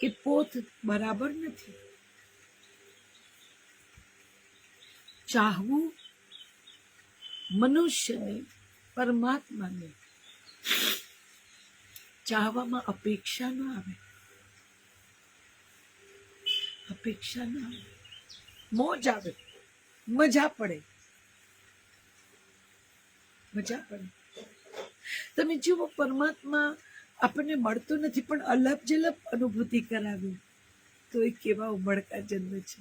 એ પોત બરાબર નથી. ચાહવું મનુષ્યને, પરમાત્માને ચાહવામાં અપેક્ષા ન આવે, મોજ આવે, મજા પડે. તમે જુઓ, પરમાત્મા આપણને મળતો નથી પણ અલપ જલપ અનુભૂતિ કરાવી, તો એ કેવા ઉમળકા જન્મ છે.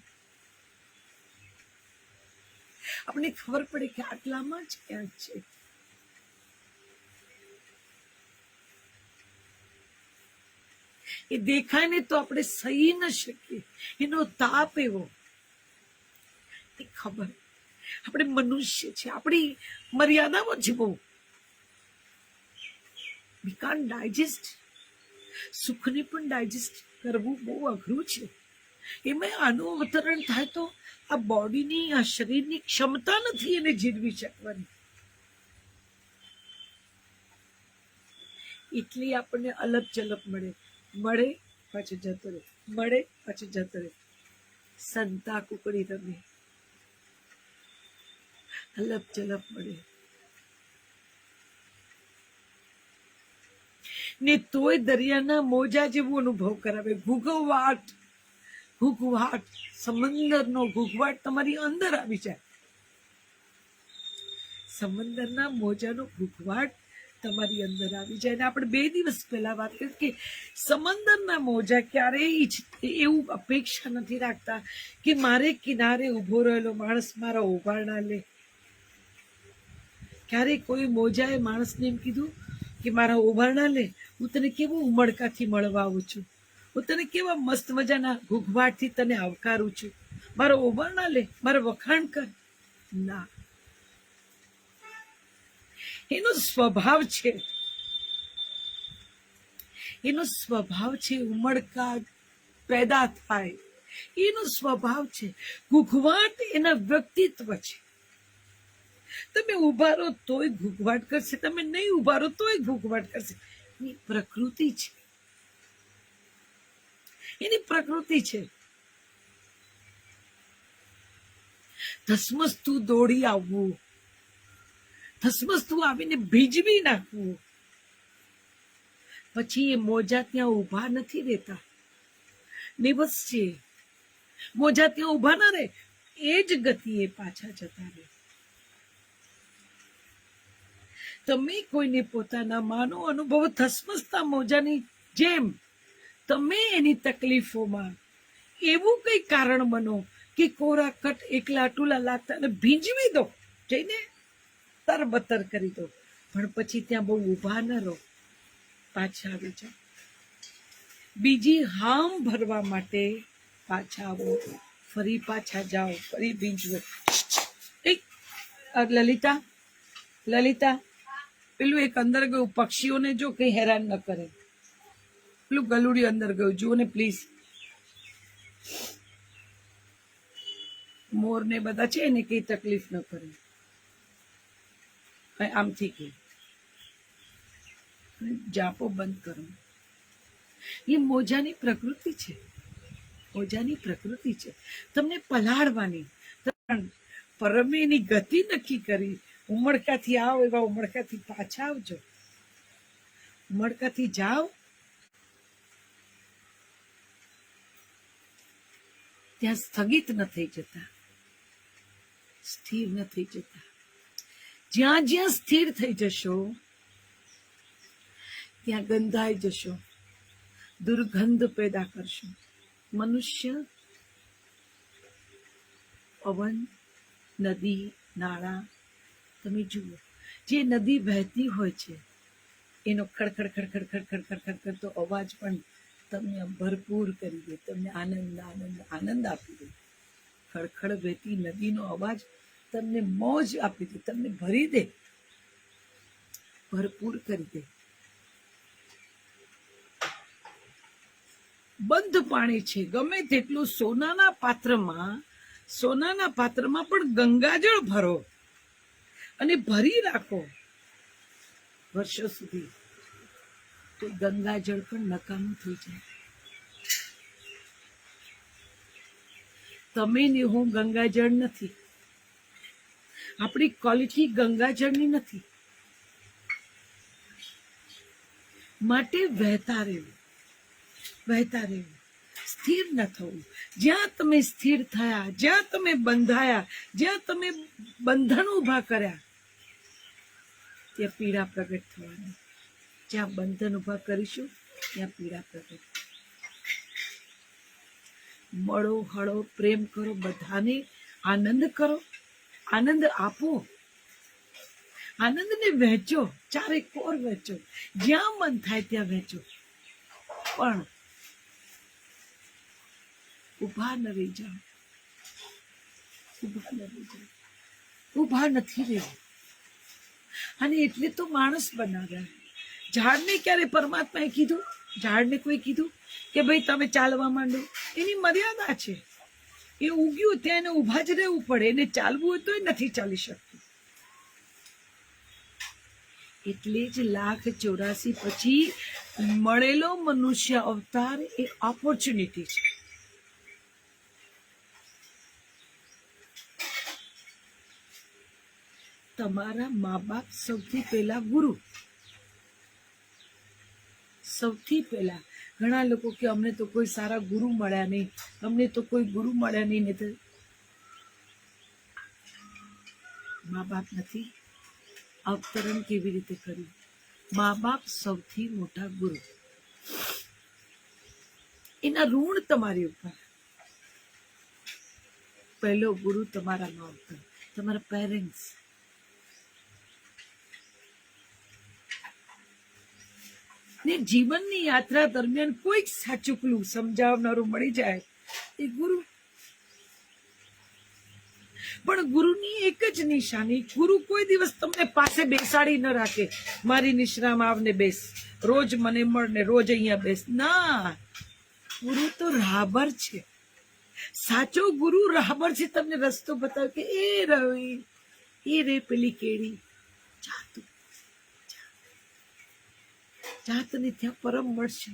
આપણને ખબર પડે કે આટલામાં જ ક્યાંક છે. એ દેખાય ને તો આપણે સહી ન શકીએ, એનો તાપ એવો. એ ખબર. આપણે મનુષ્ય છે, આપણી મર્યાદાઓ છે બહુ. We can't digest. સુખને પણ ડાયજેસ્ટ કરવું બહુ અઘરું છે. એમાં આનું અવતરણ થાય તો આ બોડીની, આ શરીરની ક્ષમતા નથી એને જીરવી શકવાની. એટલી આપણને અલપ ચલપ મળે પાછું જતો રહે, મળે પાછું જતો રહે. સંતા કુકડી રમે, અલપ ચલપ મળે ને તોય દરિયાના મોજા જેવું અનુભવ કરાવે. ઘૂઘવાટ, સમંદરનો ઘૂઘવાટ તમારી અંદર આવી જાય. સમંદરના મોજાનો ઘૂઘવાટ તમારી અંદર આવી જાય. આપણે 2 દિવસ પહેલા વાત કરી કે સમંદરના મોજા ક્યારેય એવું અપેક્ષા નથી રાખતા કે મારે કિનારે ઉભો રહેલો માણસ મારા ઓભારણા લે. ક્યારેય કોઈ મોજાએ માણસને એમ કીધું કે મારા ઓભારણા લે, હું તને કેવું ઉમળકાથી મળવા આવું છું, હું તને કેવા મસ્ત મજાના ઘૂઘવાટથી તને આવકારું છું, મારો ઓભારણા લે, મારો વખાણ કર? ના. એનો સ્વભાવ છે, એનો સ્વભાવ છે ઉમળકા પેદા થાય, એનો સ્વભાવ છે. ઘૂઘવાટ એના વ્યક્તિત્વ છે. તમે ઉભા રહો તોય ઘૂઘવાટ કરશે, તમે નહીં ઉભા રહો તોય ઘૂઘવાટ કરશે. એની પ્રકૃતિ છે, એની પ્રકૃતિ છે. ધસમસતું દોડી આવવું, ધસમસતું આવીને ભીજવી નાખવું, પછી એ મોજા ત્યાં ઉભા નથી રહેતા. નિવસ છે, મોજા ત્યાં ઉભા ના રહે, એ જ ગતિએ પાછા જતા રહે. તમે કોઈને પોતાના માનો અનુભવ ધસમસતા મોજાની જેમ તમે એની તકલીફોમાં એવું કઈ કારણ બનો કે કોરા કટ એકલા ટુલા લાગતા અને ભીંજવી દો, જઈને તરબતર કરી દો. પણ પછી ત્યાં બહુ ઊભા ન રહો, પાછા આવી જાઓ. બીજી હામ ભરવા માટે પાછા આવો, ફરી પાછા જાઓ, ફરી ભીંજવો. લલિતા, પેલું એક અંદર ગયું, પક્ષીઓને જો કઈ હેરાન ન કરે. પેલું ગલુડિયું અંદર ગયું, જુઓ ને પ્લીઝ. મોર ને બધા છે એને કઈ તકલીફ ન કરે. આમથી કે જાપો બંધ કરો. એ મોજાની પ્રકૃતિ છે, મોજાની પ્રકૃતિ છે. તમને પલાળવાની, પરમે એની ગતિ નક્કી કરી. ઉમળકાથી આવો એવા ઉમળકાથી પાછા આવજો, ઉમળકાથી જાઓ ત્યાં સ્થગિત ન થઈ જતા, સ્થિર ન થઈ જતા. જ્યાં જ્યાં સ્થિર થઈ જશો ત્યાં ગંધાઈ જશો, દુર્ગંધ પેદા કરશો. મનુષ્ય, પવન, નદી, નાળા, તમે જુઓ, જે નદી વહેતી હોય છે એનો ખડખડ ખડખડ ખડખડ ખડખડ કરતો અવાજ પણ તમને ભરપૂર કરી દે, તમને આનંદ આનંદ આનંદ આપી દે. ખડખડ વહેતી નદીનો અવાજ તમને મોજ આપી દે, તમને ભરી દે, ભરપૂર કરી દે. બંધ પાણી છે, ગમે તેટલું સોનાના પાત્રમાં પણ ગંગાજળ ભરો અને ભરી રાખો વર્ષો સુધી, તો ગંગાજળ પણ નકામું થઈ જાય. તમે ને હું ગંગાજળ નથી, આપણી ક્વોલિટી ગંગાજળની નથી. માટે વહેતા રહેવું, સ્થિર ન થવું. જ્યાં તમે સ્થિર થયા, જ્યાં તમે બંધાયા, જ્યાં તમે બંધન ઉભા કર્યા, ત્યાં પીડા પ્રગટ થવાની. જ્યાં બંધન ઉભા કરીશું ત્યાં પીડા પ્રગટ. મળો, હળો, પ્રેમ કરો, બધાને આનંદ કરો, આનંદ આપો, આનંદને વહેંચો, ચારે કોર વહેંચો, જ્યાં મન થાય ત્યાં વહેંચો. પણ ઉભા ન રહી જાઓ. ઊભા ન રહેવું, ઊભા નથી રહેવું. અને એટલે તો માણસ બનાવ્યા. ઝાડને ક્યારે પરમાત્માએ કીધું, ઝાડને કોઈ કીધું કે ભાઈ તમે ચાલવા માંડો? એની મર્યાદા છે. એ ઉગ્યું ત્યાં એને ઊભા જ રહેવું પડે. એને ચાલવું હોય તો નથી ચાલી શકતું. એટલે જ 1,84,000 પછી મળેલો મનુષ્ય અવતાર એ ઓપોર્ચ્યુનિટી છે. તમારા મા બાપ સૌથી પહેલા ગુરુ. સૌથી પહેલા ઘણા લોકો કે અમને તો કોઈ સારા ગુરુ મળ્યા નહીં, અમને તો કોઈ ગુરુ મળ્યા નહીં. ને તો મા બાપ નથી. અવતરણ કેવી રીતે કર્યું? મા બાપ સૌથી મોટા ગુરુ. એના ઋણ તમારી ઉપર. પહેલો ગુરુ તમારા મા બાપ, તમારા પેરેન્ટ્સ. ને જીવનની યાત્રા દરમિયાન કોઈક સાચું ક્લુ સમજાવનારું મળી જાય એ ગુરુ. પણ ગુરુની એક જ નિશાની, ગુરુ કોઈ દિવસ તમને પાસે બેસાડી ન રાખે. મારી નિશ્રામ આવને બેસ, રોજ મને મળ ને રોજ અહીંયા બેસ. ના, ગુરુ તો રાહબર છે. સાચો ગુરુ રાહબર છે. તમને રસ્તો બતાવે કે એ રવિ, એ રે પેલી કેડી, જાતું જાતને ત્યાં પરમ મળશે.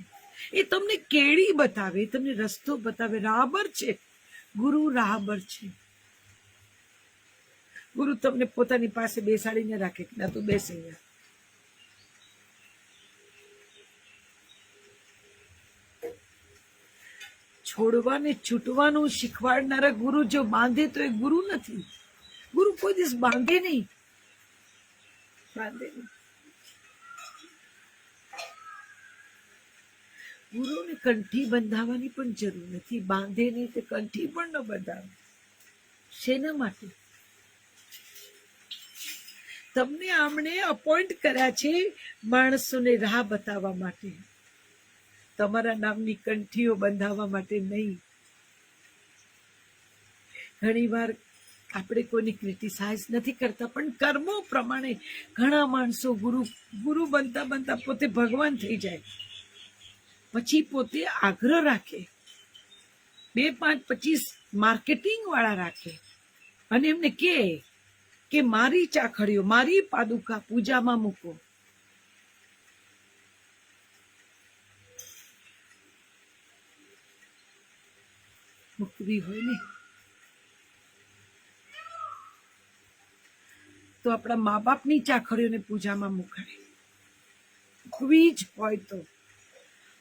એ તમને કેડી બતાવે, તમને રસ્તો બતાવે. રાહબર છે ગુરુ, રાહબર છે. ગુરુ તમને પોતાની પાસે બેસાડીને રાખે કે ના તું બેસ અહીંયા. છોડવાને છૂટવાનું શીખવાડનારા ગુરુ જો બાંધે તો એ ગુરુ નથી. ગુરુ કોઈ દિવસ બાંધે નહીં, બાંધે નહીં. ગુરુને કંઠી બંધાવવાની પણ જરૂર નથી. બાંધે નહીં તો કંઠી પણ ન બંધાવે. શેના માટે? તમને આમણે અપોઇન્ટ કર્યા છે માણસોને રાહ બતાવવા માટે, તમારા નામની કંઠીઓ બંધાવવા માટે નહીં. ઘણી વાર આપણે કોઈની ક્રિટિસાઇઝ નથી કરતા, પણ કર્મો પ્રમાણે ઘણા માણસો ગુરુ બનતા બનતા પોતે ભગવાન થઈ જાય. પછી પોતે આગ્રહ રાખે, 2, 5, 25 માર્કેટિંગ વાળા રાખે અને એમને કે મારી ચાખડીઓ, મારી પાદુકા પૂજામાં મૂકો. મૂકવી હોય ને તો આપણા મા બાપની ચાખડીઓને પૂજામાં મુકાય. મૂકવી જ હોય તો.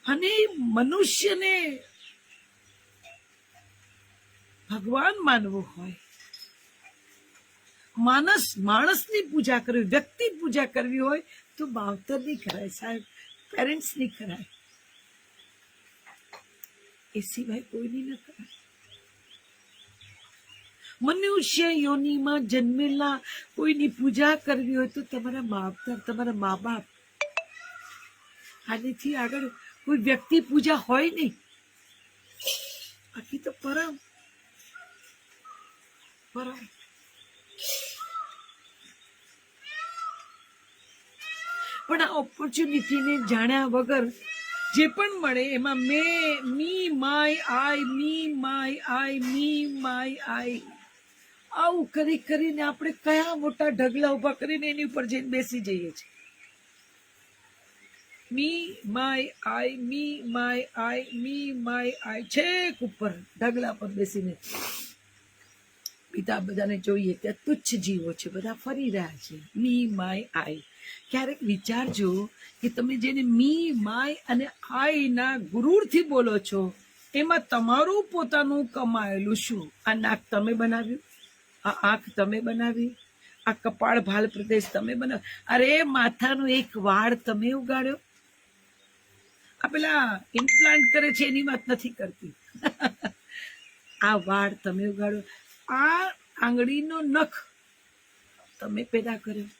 અને મનુષ્યને ભગવાન માનવું હોય, માણસની પૂજા કરવી, વ્યક્તિ પૂજા કરવી હોય તો માવતર ની કરાય સાહેબ, પેરેન્ટ્સ ની કરાય. એ સિવાય કોઈની ન કરાય. મનુષ્ય યોનિમાં જન્મેલા કોઈની પૂજા કરવી હોય તો તમારા માવતર, તમારા મા બાપ. આનેથી આગળ કોઈ વ્યક્તિ પૂજા હોય નહીં. બાકી તો પરમ. પણ આ ઓપોર્ચ્યુનિટીને જાણ્યા વગર જે પણ મળે એમાં મી માય આઈ આવું કરીને આપણે કયા મોટા ઢગલા ઉભા કરીને એની ઉપર જઈને બેસી જઈએ છીએ. મી માય આઈ છેક ઉપર ઢગલા પર બેસીને પિતા બધાને જોઈએ ત્યાં તુચ્છ જીવો છે, બધા ફરી રહ્યા છે. મી માય આઈ. ક્યારેક વિચારજો કે તમે જેને મી માય અને આઈ ના ગુરુરથી બોલો છો એમાં તમારું પોતાનું કમાયેલું શું? આ નાક તમે બનાવ્યું, આ આંખ તમે બનાવી, આ કપાળ ભાલ પ્રદેશ તમે બનાવ્યો, અરે માથાનો એક વાળ તમે ઉગાડ્યો. આ પેલા ઇમ્પ્લાન્ટ કરે છે એની વાત નથી કરતી. આ વાળ તમે ઉગાડ્યો, આ આંગળીનો નખ તમે પેદા કર્યો.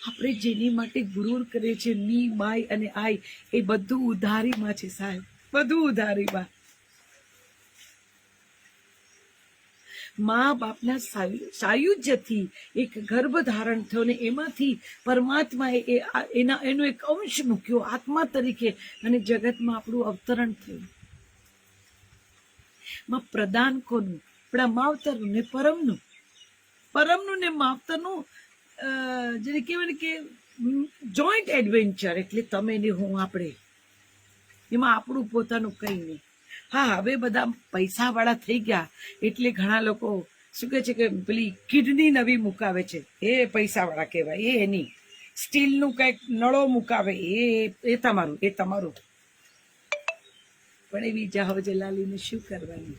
આપણે જેની માટે ગુરુર કરે છે મી માય અને આઈ, એ બધું ઉધારીમાં છે સાહેબ, બધું ઉધારીમાં. મા બાપના સાયુજ્યથી એક ગર્ભ ધારણ થયો ને એમાંથી પરમાત્માએ એનો એક અંશ મૂક્યો આત્મા તરીકે અને જગતમાં આપણું અવતરણ થયું. માં પ્રદાન કોનું? આપણા માવતરનું ને પરમનું ને માવતરનું જેને કહેવાય ને કે જોઈન્ટ એડવેન્ચર. એટલે તમે ને હું, આપણે એમાં આપણું પોતાનું કંઈ નહીં. હા, હવે બધા પૈસા વાળા થઈ ગયા એટલે ઘણા લોકો શું કહે છે કે પેલી કિડની નવી મુકાવે છે, એ પૈસા વાળા કહેવાય. એ એની સ્ટીલનું કંઈક નળો મુકાવે, એ તમારું. પણ એવી જાહો જલાલીને શું કરવાનું?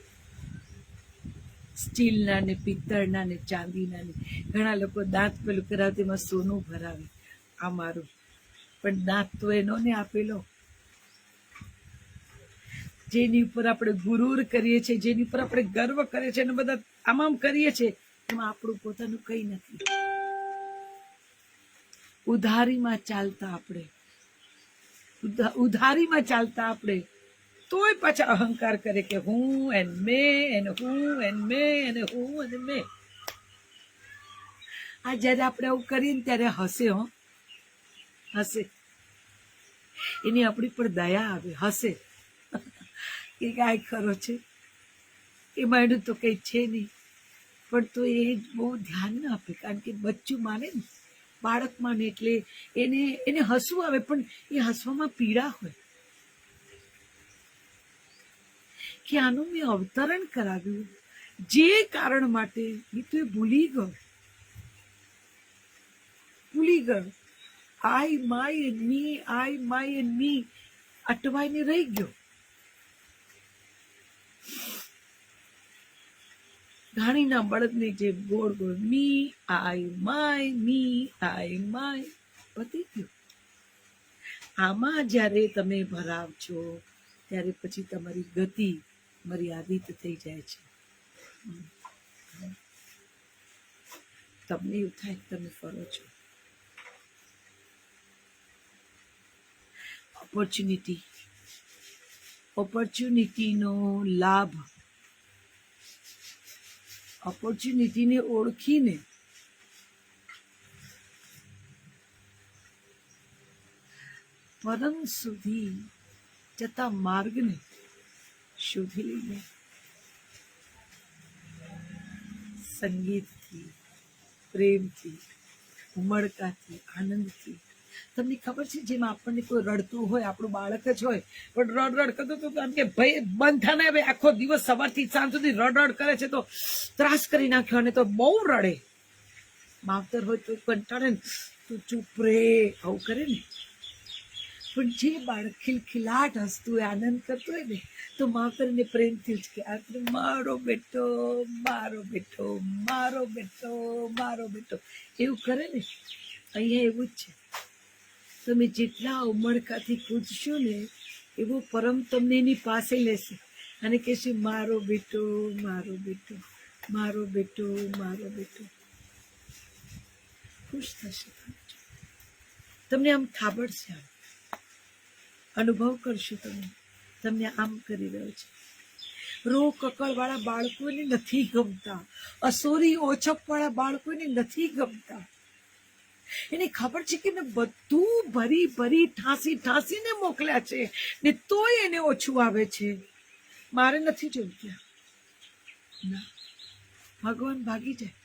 સ્ટીલના ને પિત્તળના ને ચાંદીના ને ઘણા લોકો દાંત પેલું કરાવે તેમાં સોનું ભરાવે. આ મારું. પણ દાંત તો એનો ને આપેલો, જેની ઉપર આપણે ગુરુર કરીએ છીએ, જેની ઉપર આપણે ગર્વ કરીએ છીએ અને બધા આમ કરીએ છીએ, એમાં આપણું પોતાનું કંઈ નથી. ઉધારીમાં ચાલતા આપણે તોય પાછા અહંકાર કરે કે હું એન્ડ મેં. આ જયારે આપણે આવું કરીએ ને ત્યારે હસે એની આપણી પર દયા આવે, હસે કે કાંઈ ખરો છે, એમાં એનું તો કંઈ છે નહીં. પણ તો એ બહુ ધ્યાન ના આપે, કારણ કે બચ્ચું માને ને, બાળક માને એટલે એને હસવું આવે, પણ એ હસવામાં પીડા હોય કે આનું મેં અવતરણ કરાવ્યું જે કારણ માટે, એ તો એ ભૂલી ગયો. આઈ માય એન્ડ મી અટવાઈને રહી ગયો. ઘાણીના બળદની જે ગોળ મી આઈ માય પતી ગયું. આમાં જ્યારે તમે ભરાવજો ત્યારે પછી તમારી ગતિ મર્યાદિત થઈ જાય છે. તમને એવું થાય તમે ફરો છો. ઓપોર્ચ્યુનિટીનો લાભ, ઓપોર્ચ્યુનિટીને ઓળખીને પરમ સુધી જતા માર્ગને શોધી લઈએ. સંગીતથી, પ્રેમથી, ઉમળકાથી, આનંદથી. તમને ખબર છે, જેમાં આપણને કોઈ રડતું હોય, આપણું બાળક જ હોય, પણ રડ કરતો તો એમ કે ભાઈ બંધ થાને, હવે આખો દિવસ સવારથી સાંજ સુધી રડ કરે છે તો ત્રાસ કરી નાખ્યો, અને તો બહુ રડે. માવતર હોય તો કંટાળે ને, તું ચૂપ રે, આવું કરે ને. પણ જે બાળક ખિલખિલાટ હસતું હોય, આનંદ કરતું હોય ને, તો માવતરને પ્રેમથી જ કે મારો બેટો એવું કરે ને. અહીંયા એવું જ છે, તમે જેટલા ઉમળકાથી કૂદશો ને એવો પરમ તમને એની પાસે લેશે અને કહેશે મારો બેટો. ખુશ થશે. તમને આમ થાબડશે, અનુભવ કરશો તમને આમ કરી રહ્યો છે. રો કકળ વાળા બાળકોને નથી ગમતા, અસોરી ઓછપ વાળા બાળકોને નથી ગમતા. એને ખબર છે કે મેં બધું ભરી ઠાંસીને મોકલ્યા છે ને તોય એને ઓછું આવે છે. મારે નથી જોઈતું. ના, ભગવાન ભાગી જાય.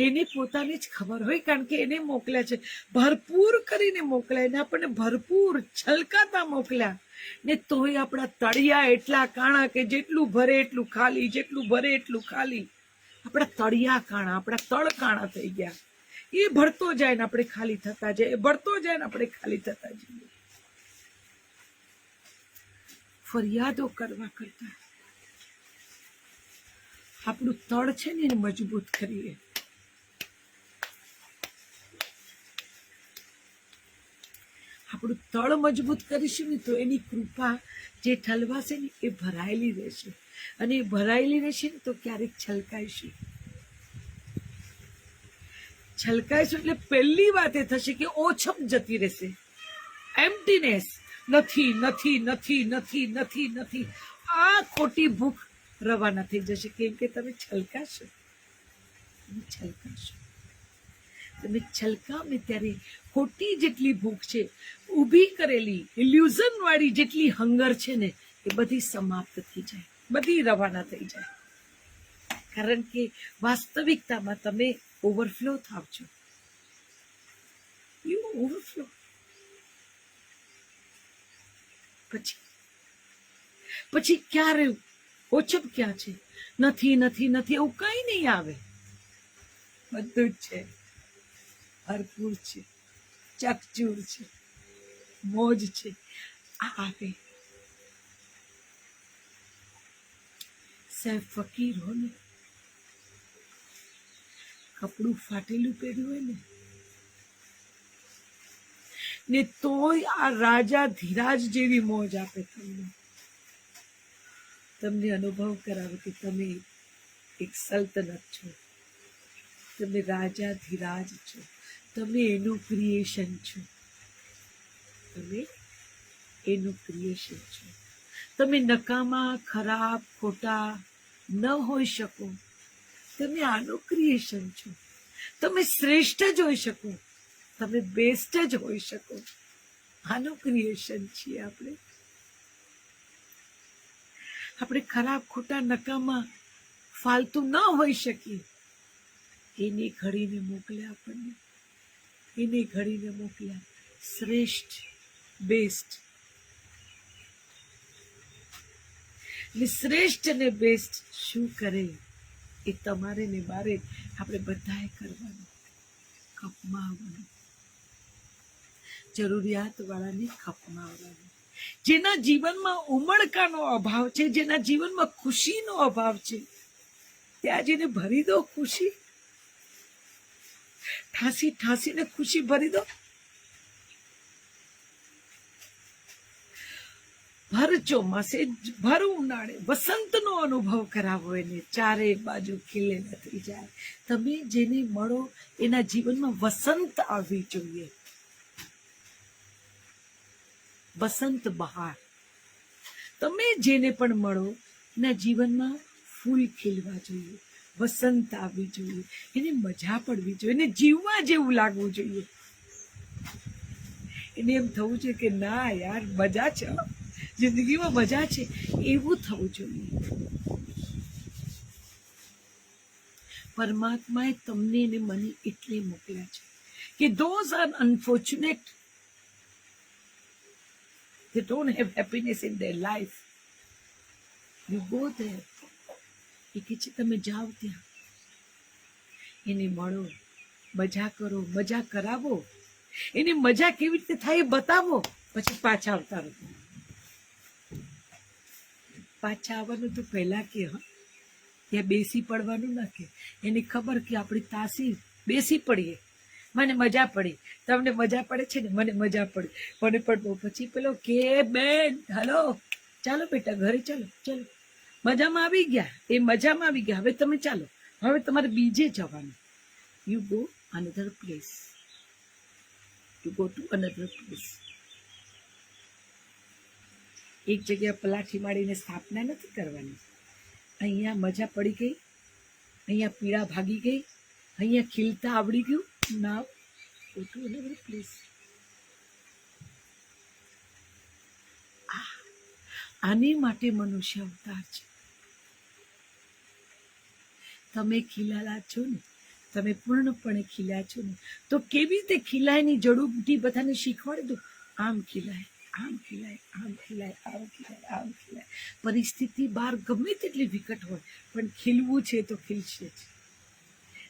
એને પોતાની જ ખબર હોય, કારણ કે એને મોકલ્યા છે, ભરપૂર કરીને મોકલ્યા, એને આપણને ભરપૂર છલકાતા મોકલ્યા ને તોય આપણા તળિયા એટલા કાણા કે જેટલું ભરે એટલું ખાલી. આપણા તળિયા કાણા, આપણા તળ કાણા થઈ ગયા. એ ભરતો જાય ને આપણે ખાલી થતા જઈએ. ફરિયાદો કરવા કરતા આપણું તળ છે ને એને મજબૂત કરીએ. આપણું તળ મજબૂત કરીશું ને તો એની કૃપા જે ઠલવાશે ને એ ભરાયેલી રહેશે, અને એ ભરાયેલી રહેશે ને તો ક્યારેક છલકાઈશું એટલે પહેલી વાત એ થશે કે ઓછપ જતી રહેશે, એમ્પ્ટીનેસ. નથી નથી નથી નથી નથી નથી. આ ખોટી ભૂખ રવાના થઈ જશે, કેમ કે તમે છલકાશો. તમે છલકાવને ત્યારે ખોટી જેટલી ભૂખ છે, ઊભી કરેલી ઇલ્યુઝન વાળી જેટલી હંગર છે ને, એ બધી સમાપ્ત થઈ જાય, બધી રવાના થઈ જાય. કારણ કે વાસ્તવિકતામાં તમે ઓવરફ્લો થાવ છો. You overflow. પછી ક્યારે ઓછપ ક્યાં છે? નથી નથી નથી એવું કઈ નહીં આવે. બધું જ છે, ભરપૂર છે, ચકચૂર છે, મોજ છે. આ આવે. સાહેબ ફકીર હો ને, કપડું ફાટેલું પહેર્યું હોય ને તોય આ રાજા ધીરાજ જેવી મોજ આપે તમને. તમને અનુભવ કરાવે કે તમે એક સલ્તનત છો, તમે રાજા ધીરાજ છો, તમે એનું ક્રિએશન છો, તમે એનું ક્રિએશન છો. તમે નકામા, ખરાબ, ખોટા ન હોઈ શકો. તમે આનું ક્રિએશન છો. તમે શ્રેષ્ઠ જ હોઈ શકો, તમે બેસ્ટ જ હોઈ શકો. આનું ક્રિએશન છીએ આપણે. આપણે ખરાબ, ખોટા, નકામા, ફાલતુ ન હોઈ શકીએ. એને ઘડીને મોકલ્યા આપણને, એને ઘડીને મોકલ્યા શ્રેષ્ઠ, બેસ્ટ. ને શ્રેષ્ઠ ને બેસ્ટ શું કરે એ તમારે ને મારે, આપણે બધાએ કરવાનું. ખપમાં આવવાનું, જરૂરિયાત વાળાની ખપમાં આવવાનું. જેના જીવનમાં ઉમળકાનો અભાવ છે, જેના જીવનમાં ખુશીનો અભાવ છે, ત્યાં જેને ભરી દો ખુશી. ઠાંસી ઠાંસીને ખુશી ભરી દો. ભર ચોમાસે, ભર ઉનાળે વસંતનો અનુભવ કરાવો એને. ચારે બાજુ ખીલે નથી જાય. તમે જેને મળો એના જીવનમાં વસંત આવવી જોઈએ. વસંત બહાર. તમે જેને પણ મળો એના જીવનમાં ફૂલ ખીલવા જોઈએ, વસંત આવવી જોઈએ, એને મજા પડવી જોઈએ, એને જીવવા જેવું લાગવું જોઈએ. એને એમ થવું જોઈએ કે ના યાર મજા છે, જિંદગીમાં મજા છે, એવું થવું જોઈએ. પરમાત્માએ તમને ને મને એટલે મોકલ્યા છે કે those are unfortunate, they don't have happiness in their life, you go there. એ કે છે તમે જાઓ ત્યાં, એને મળો, મજા કરો, મજા કરાવો. એને મજા કેવી રીતે થાય એ બતાવો, પછી પાછા આવતા રહો. પાછા આવવાનું તો પહેલા કે ત્યાં બેસી પડવાનું ના કે. એને ખબર કે આપણી તાસી બેસી પડીએ, મને મજા પડી, તમને મજા પડે છે ને, મને મજા પડી, મને પણ. પછી પેલો કે બેન હલો ચાલો બેટા ઘરે ચાલો, ચાલો મજામાં આવી ગયા, એ મજામાં આવી ગયા, હવે તમે ચાલો, હવે તમારે બીજે જવાનું. You go another place, you go to another place. એક જગ્યા પલાઠી મારીને સ્થાપના નથી કરવાની. અહીંયા મજા પડી ગઈ, અહીંયા પીડા ભાગી ગઈ, અહીંયા ખીલતા આવડી ગયું, ના ગો ટુ અનધર પ્લેસ. આની માટે મનુષ્ય અવતાર છે. તમે ખીલાલા છો ને, તમે પૂર્ણપણે ખીલ્યા છો ને, તો કેવી રીતે ખીલાયની જડીબુટી બધાને શીખવાડી દો. આમ ખીલાય, આમ ખીલાય, આમ ખીલાય, આમ ખીલાય, આમ ખીલાય. પરિસ્થિતિ બહાર ગમે તેટલી વિકટ હોય, પણ ખીલવું છે તો ખીલશે જ.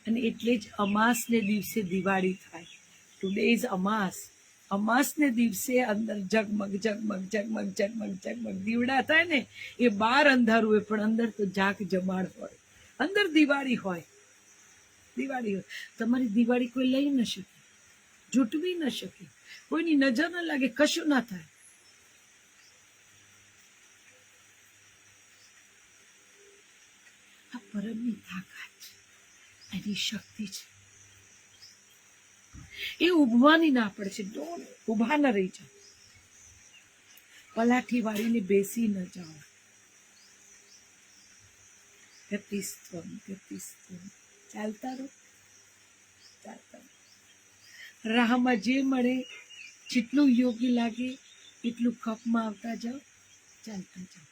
અને એટલે જ અમાસને દિવસે દિવાળી થાય. ટુડે ઇઝ અમાસ. અમાસને દિવસે અંદર જગમગ જગમગ જગમગ જગમગ જગમગ દીવડા થાય ને, એ બહાર અંધારું હોય પણ અંદર તો જાક જમાડ હોય, અંદર દિવાળી હોય. દિવાળી હોય. તમારી દિવાળી કોઈ લઈ ન શકે, જૂટવી ન શકે, કોઈની નજર ન લાગે, કશું ના થાય. આ પરમની તાકાત છે, એની શક્તિ છે. એ ઉભવાની ના પડે છે. ઉભા ન રહી જાઓ. પલાઠી વાળીને બેસી ન જાઓ. ગતિસ્ત્વમ ગતિસ્ત્વમ, ચાલતા રહો, ચાલતા રહો. રાહમાં જે મળે, જેટલું યોગ્ય લાગે એટલું કપમાં આવતા જાઓ, ચાલતા જાઓ.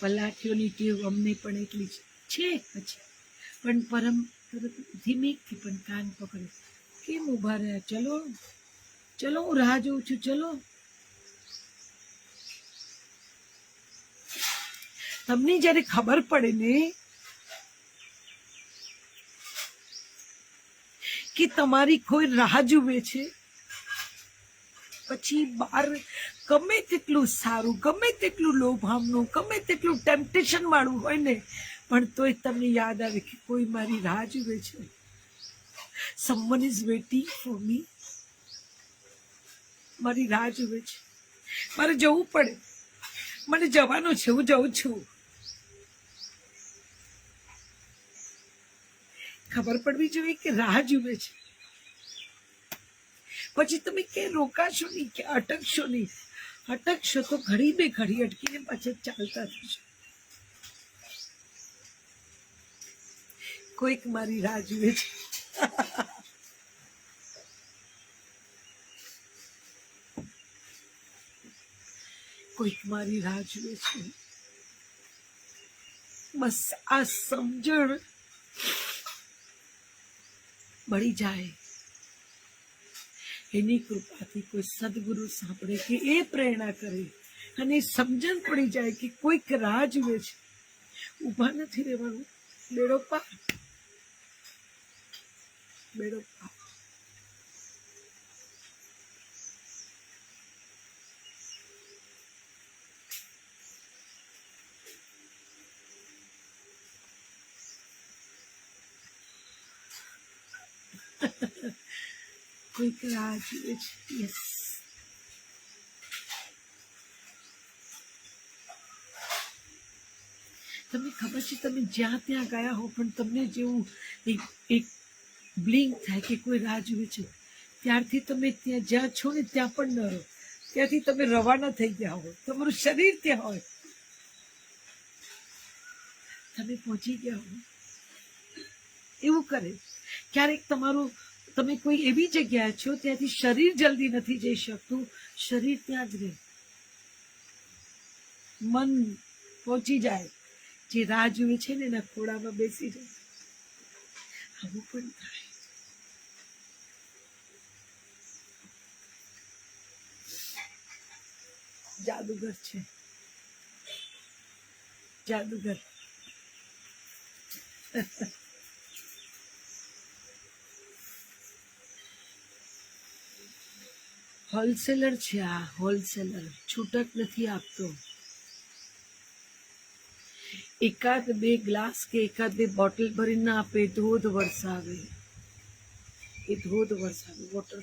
પલાઠીઓની ટેવ અમને પણ એટલી છે પછી, પણ પરમ ધીમેકથી પણ કાન પકડે. કેમ ઊભા રહ્યા? ચલો ચલો, હું રાહ જોઉં છું, ચલો. તમને જ્યારે ખબર પડે ને કે તમારી કોઈ રાહ જુએ છે, પછી બહાર ગમે તેટલું સારું, ગમે તેટલું લોભામણું, ગમે તેટલું ટેમ્પટેશન વાળું હોય ને, પણ તોય તમને યાદ આવે કે કોઈ મારી રાહ જુએ છે. someone is waiting for me. મારી રાહ જુએ છે, મારે જવું પડે, મને જવાનું છે, હું જઉં છું. ખબર પડવી જોઈએ કે રાહ જુએ છે. પછી તમે ક્યાંય રોકાશો નહીં, કે અટકશો નહીં. અટકશો તો ઘડી બે ઘડી અટકીને પાછળ ચાલતા થશો. કોઈક મારી રાહ જુએ છે. કોઈક મારી રાહ જુએ છે. બસ આ સમજણ મળી જાય, એની કૃપાથી કોઈ સદગુરુ સાંભળે કે એ પ્રેરણા કરે અને સમજણ પડી જાય કે કોઈક રાહ જુએ છે. ઊભા નથી રહેવાનું, બેડો પાર, બેડો પાર. કોઈક રાહ જુએ છે. યસ, તમને ખબર છે, તમે જ્યાં ત્યાં ગયા હો, પણ તમને જેવું એક બ્લિંક થાય કે કોઈ રાહ જુએ છે, ત્યારથી તમે ત્યાં જ્યાં છો ને ત્યાં પણ ન રહો. ત્યાંથી તમે રવાના થઈ ગયા હો, તમારું શરીર ત્યાં હોય, તમે પહોંચી ગયા હો. એવું કરે. ક્યારેક તમારું, તમે કોઈ એવી જગ્યાએ છો ત્યાંથી શરીર જલ્દી નથી જઈ શકતું, શરીર ત્યાં જ રહે, મન પહોંચી જાય, જે રાહ જુએ છે ને એના ખોળામાં બેસી જાય. આવું પણ થાય. જાદુગર છે, જાદુગર. હોલસેલર છે આ, હોલસેલર, છૂટક નથી આપતો. એકાદ બે ગ્લાસ કે એકાદ બે બોટલ ભરીને ના આપે, ધોધ વરસાવે, એ ધોધ વરસાવે. વોટર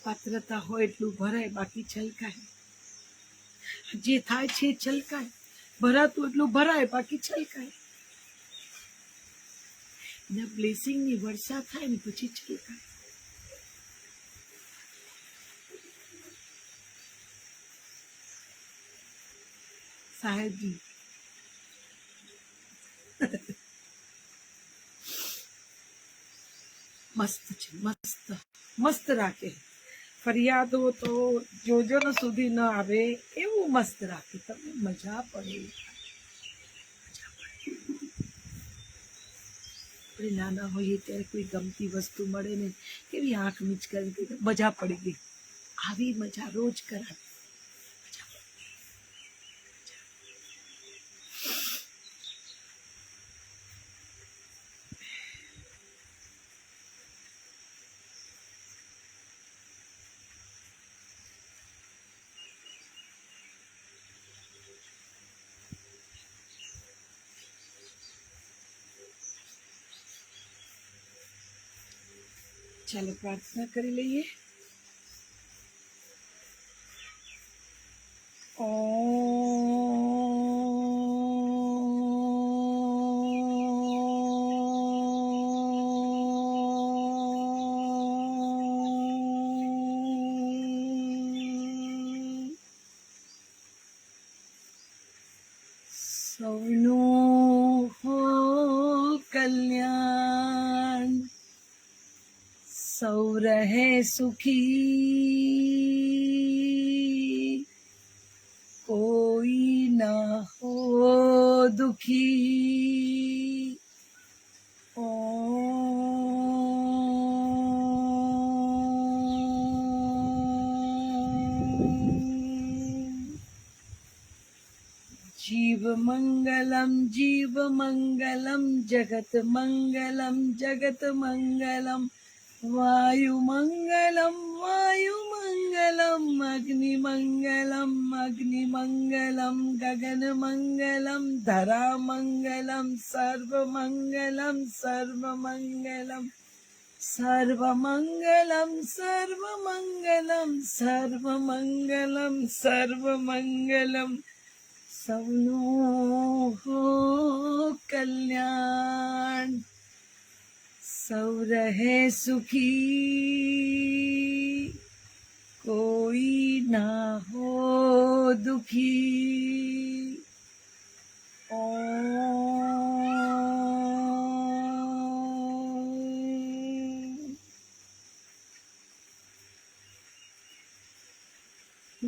પાત્રતા હોય એટલું ભરાય, બાકી છલકાય. જે થાય છે એ છલકાય, ભરાતું એટલું ભરાય, બાકી છલકાય. એના બ્લેસિંગ ની વર્ષા થાય ને પછી છલકાય. સાહેબજી મસ્ત છે, મસ્ત મસ્ત રાખે. ફરિયાદો તો જોજન સુધી ન આવે એવું મસ્ત રાખે, તમને મજા પડે. આપણે નાના હોઈએ ત્યારે કોઈ ગમતી વસ્તુ મળે ને, કેવી આંખ મીચકારી, મજા પડી ગઈ. આવી મજા રોજ કરાવે. ચાલો પ્રાર્થના કરી લઈએ. कल्याण सौ रहे सुखी कोई ना हो दुखी जीव मंगलम जगत मंगलम वायु मंगलम अग्नि मंगलम गगन मंगलम धरा मंगलम सर्व मंगलम सबनो हो कल्याण सौ रहे सुखी कोई ना हो दुखी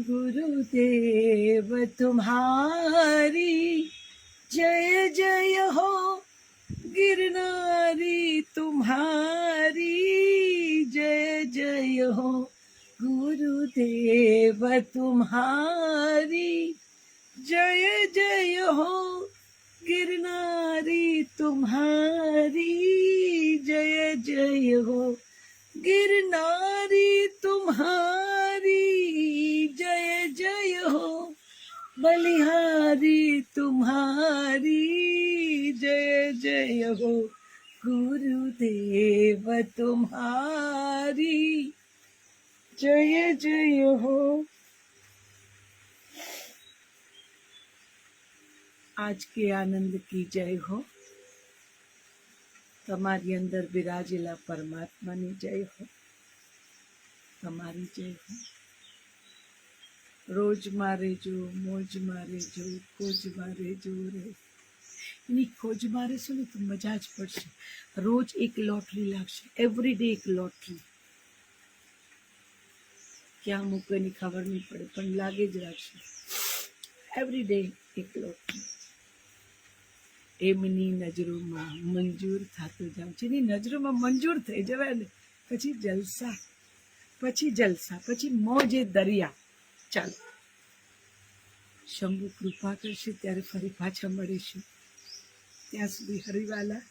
गुरुदेव तुम्हारी जय जय हो गिरनारी तुम्हारी जय जय हो गुरुदेव तुम्हारी जय जय हो गिरनारी तुम्हारी जय जय हो गिरनारी तुम्हारी जय जय हो बलिहारी तुम्हारी जय जय हो गुरुदेव तुम्हारी जय जय हो। आज के आनंद की जय हो। તમારી અંદર બિરાજેલા પરમાત્માની જય हो, તમારી જય हो। રોજ મારે જો મોજ મારે જો खोज मारे जो रे એની खोज मारे છો ને તો મજા જ પડશે। રોજ એક લોટરી લાગશે, એવરી ડે એક લોટરી। ક્યાં મૂકે એની ખબર નહીં પડે પણ લાગે જ રાખશે। એવરી ડે એક લોટરી એમની નજરોમાં મંજૂર થતો જાઉં, જેની નજરોમાં મંજૂર થઈ જવાય ને પછી જલસા, પછી મોજે દરિયા। ચાલો, શંભુ કૃપા કરશે ત્યારે ફરી પાછા મળીશું। ત્યાં સુધી હરિવાલા।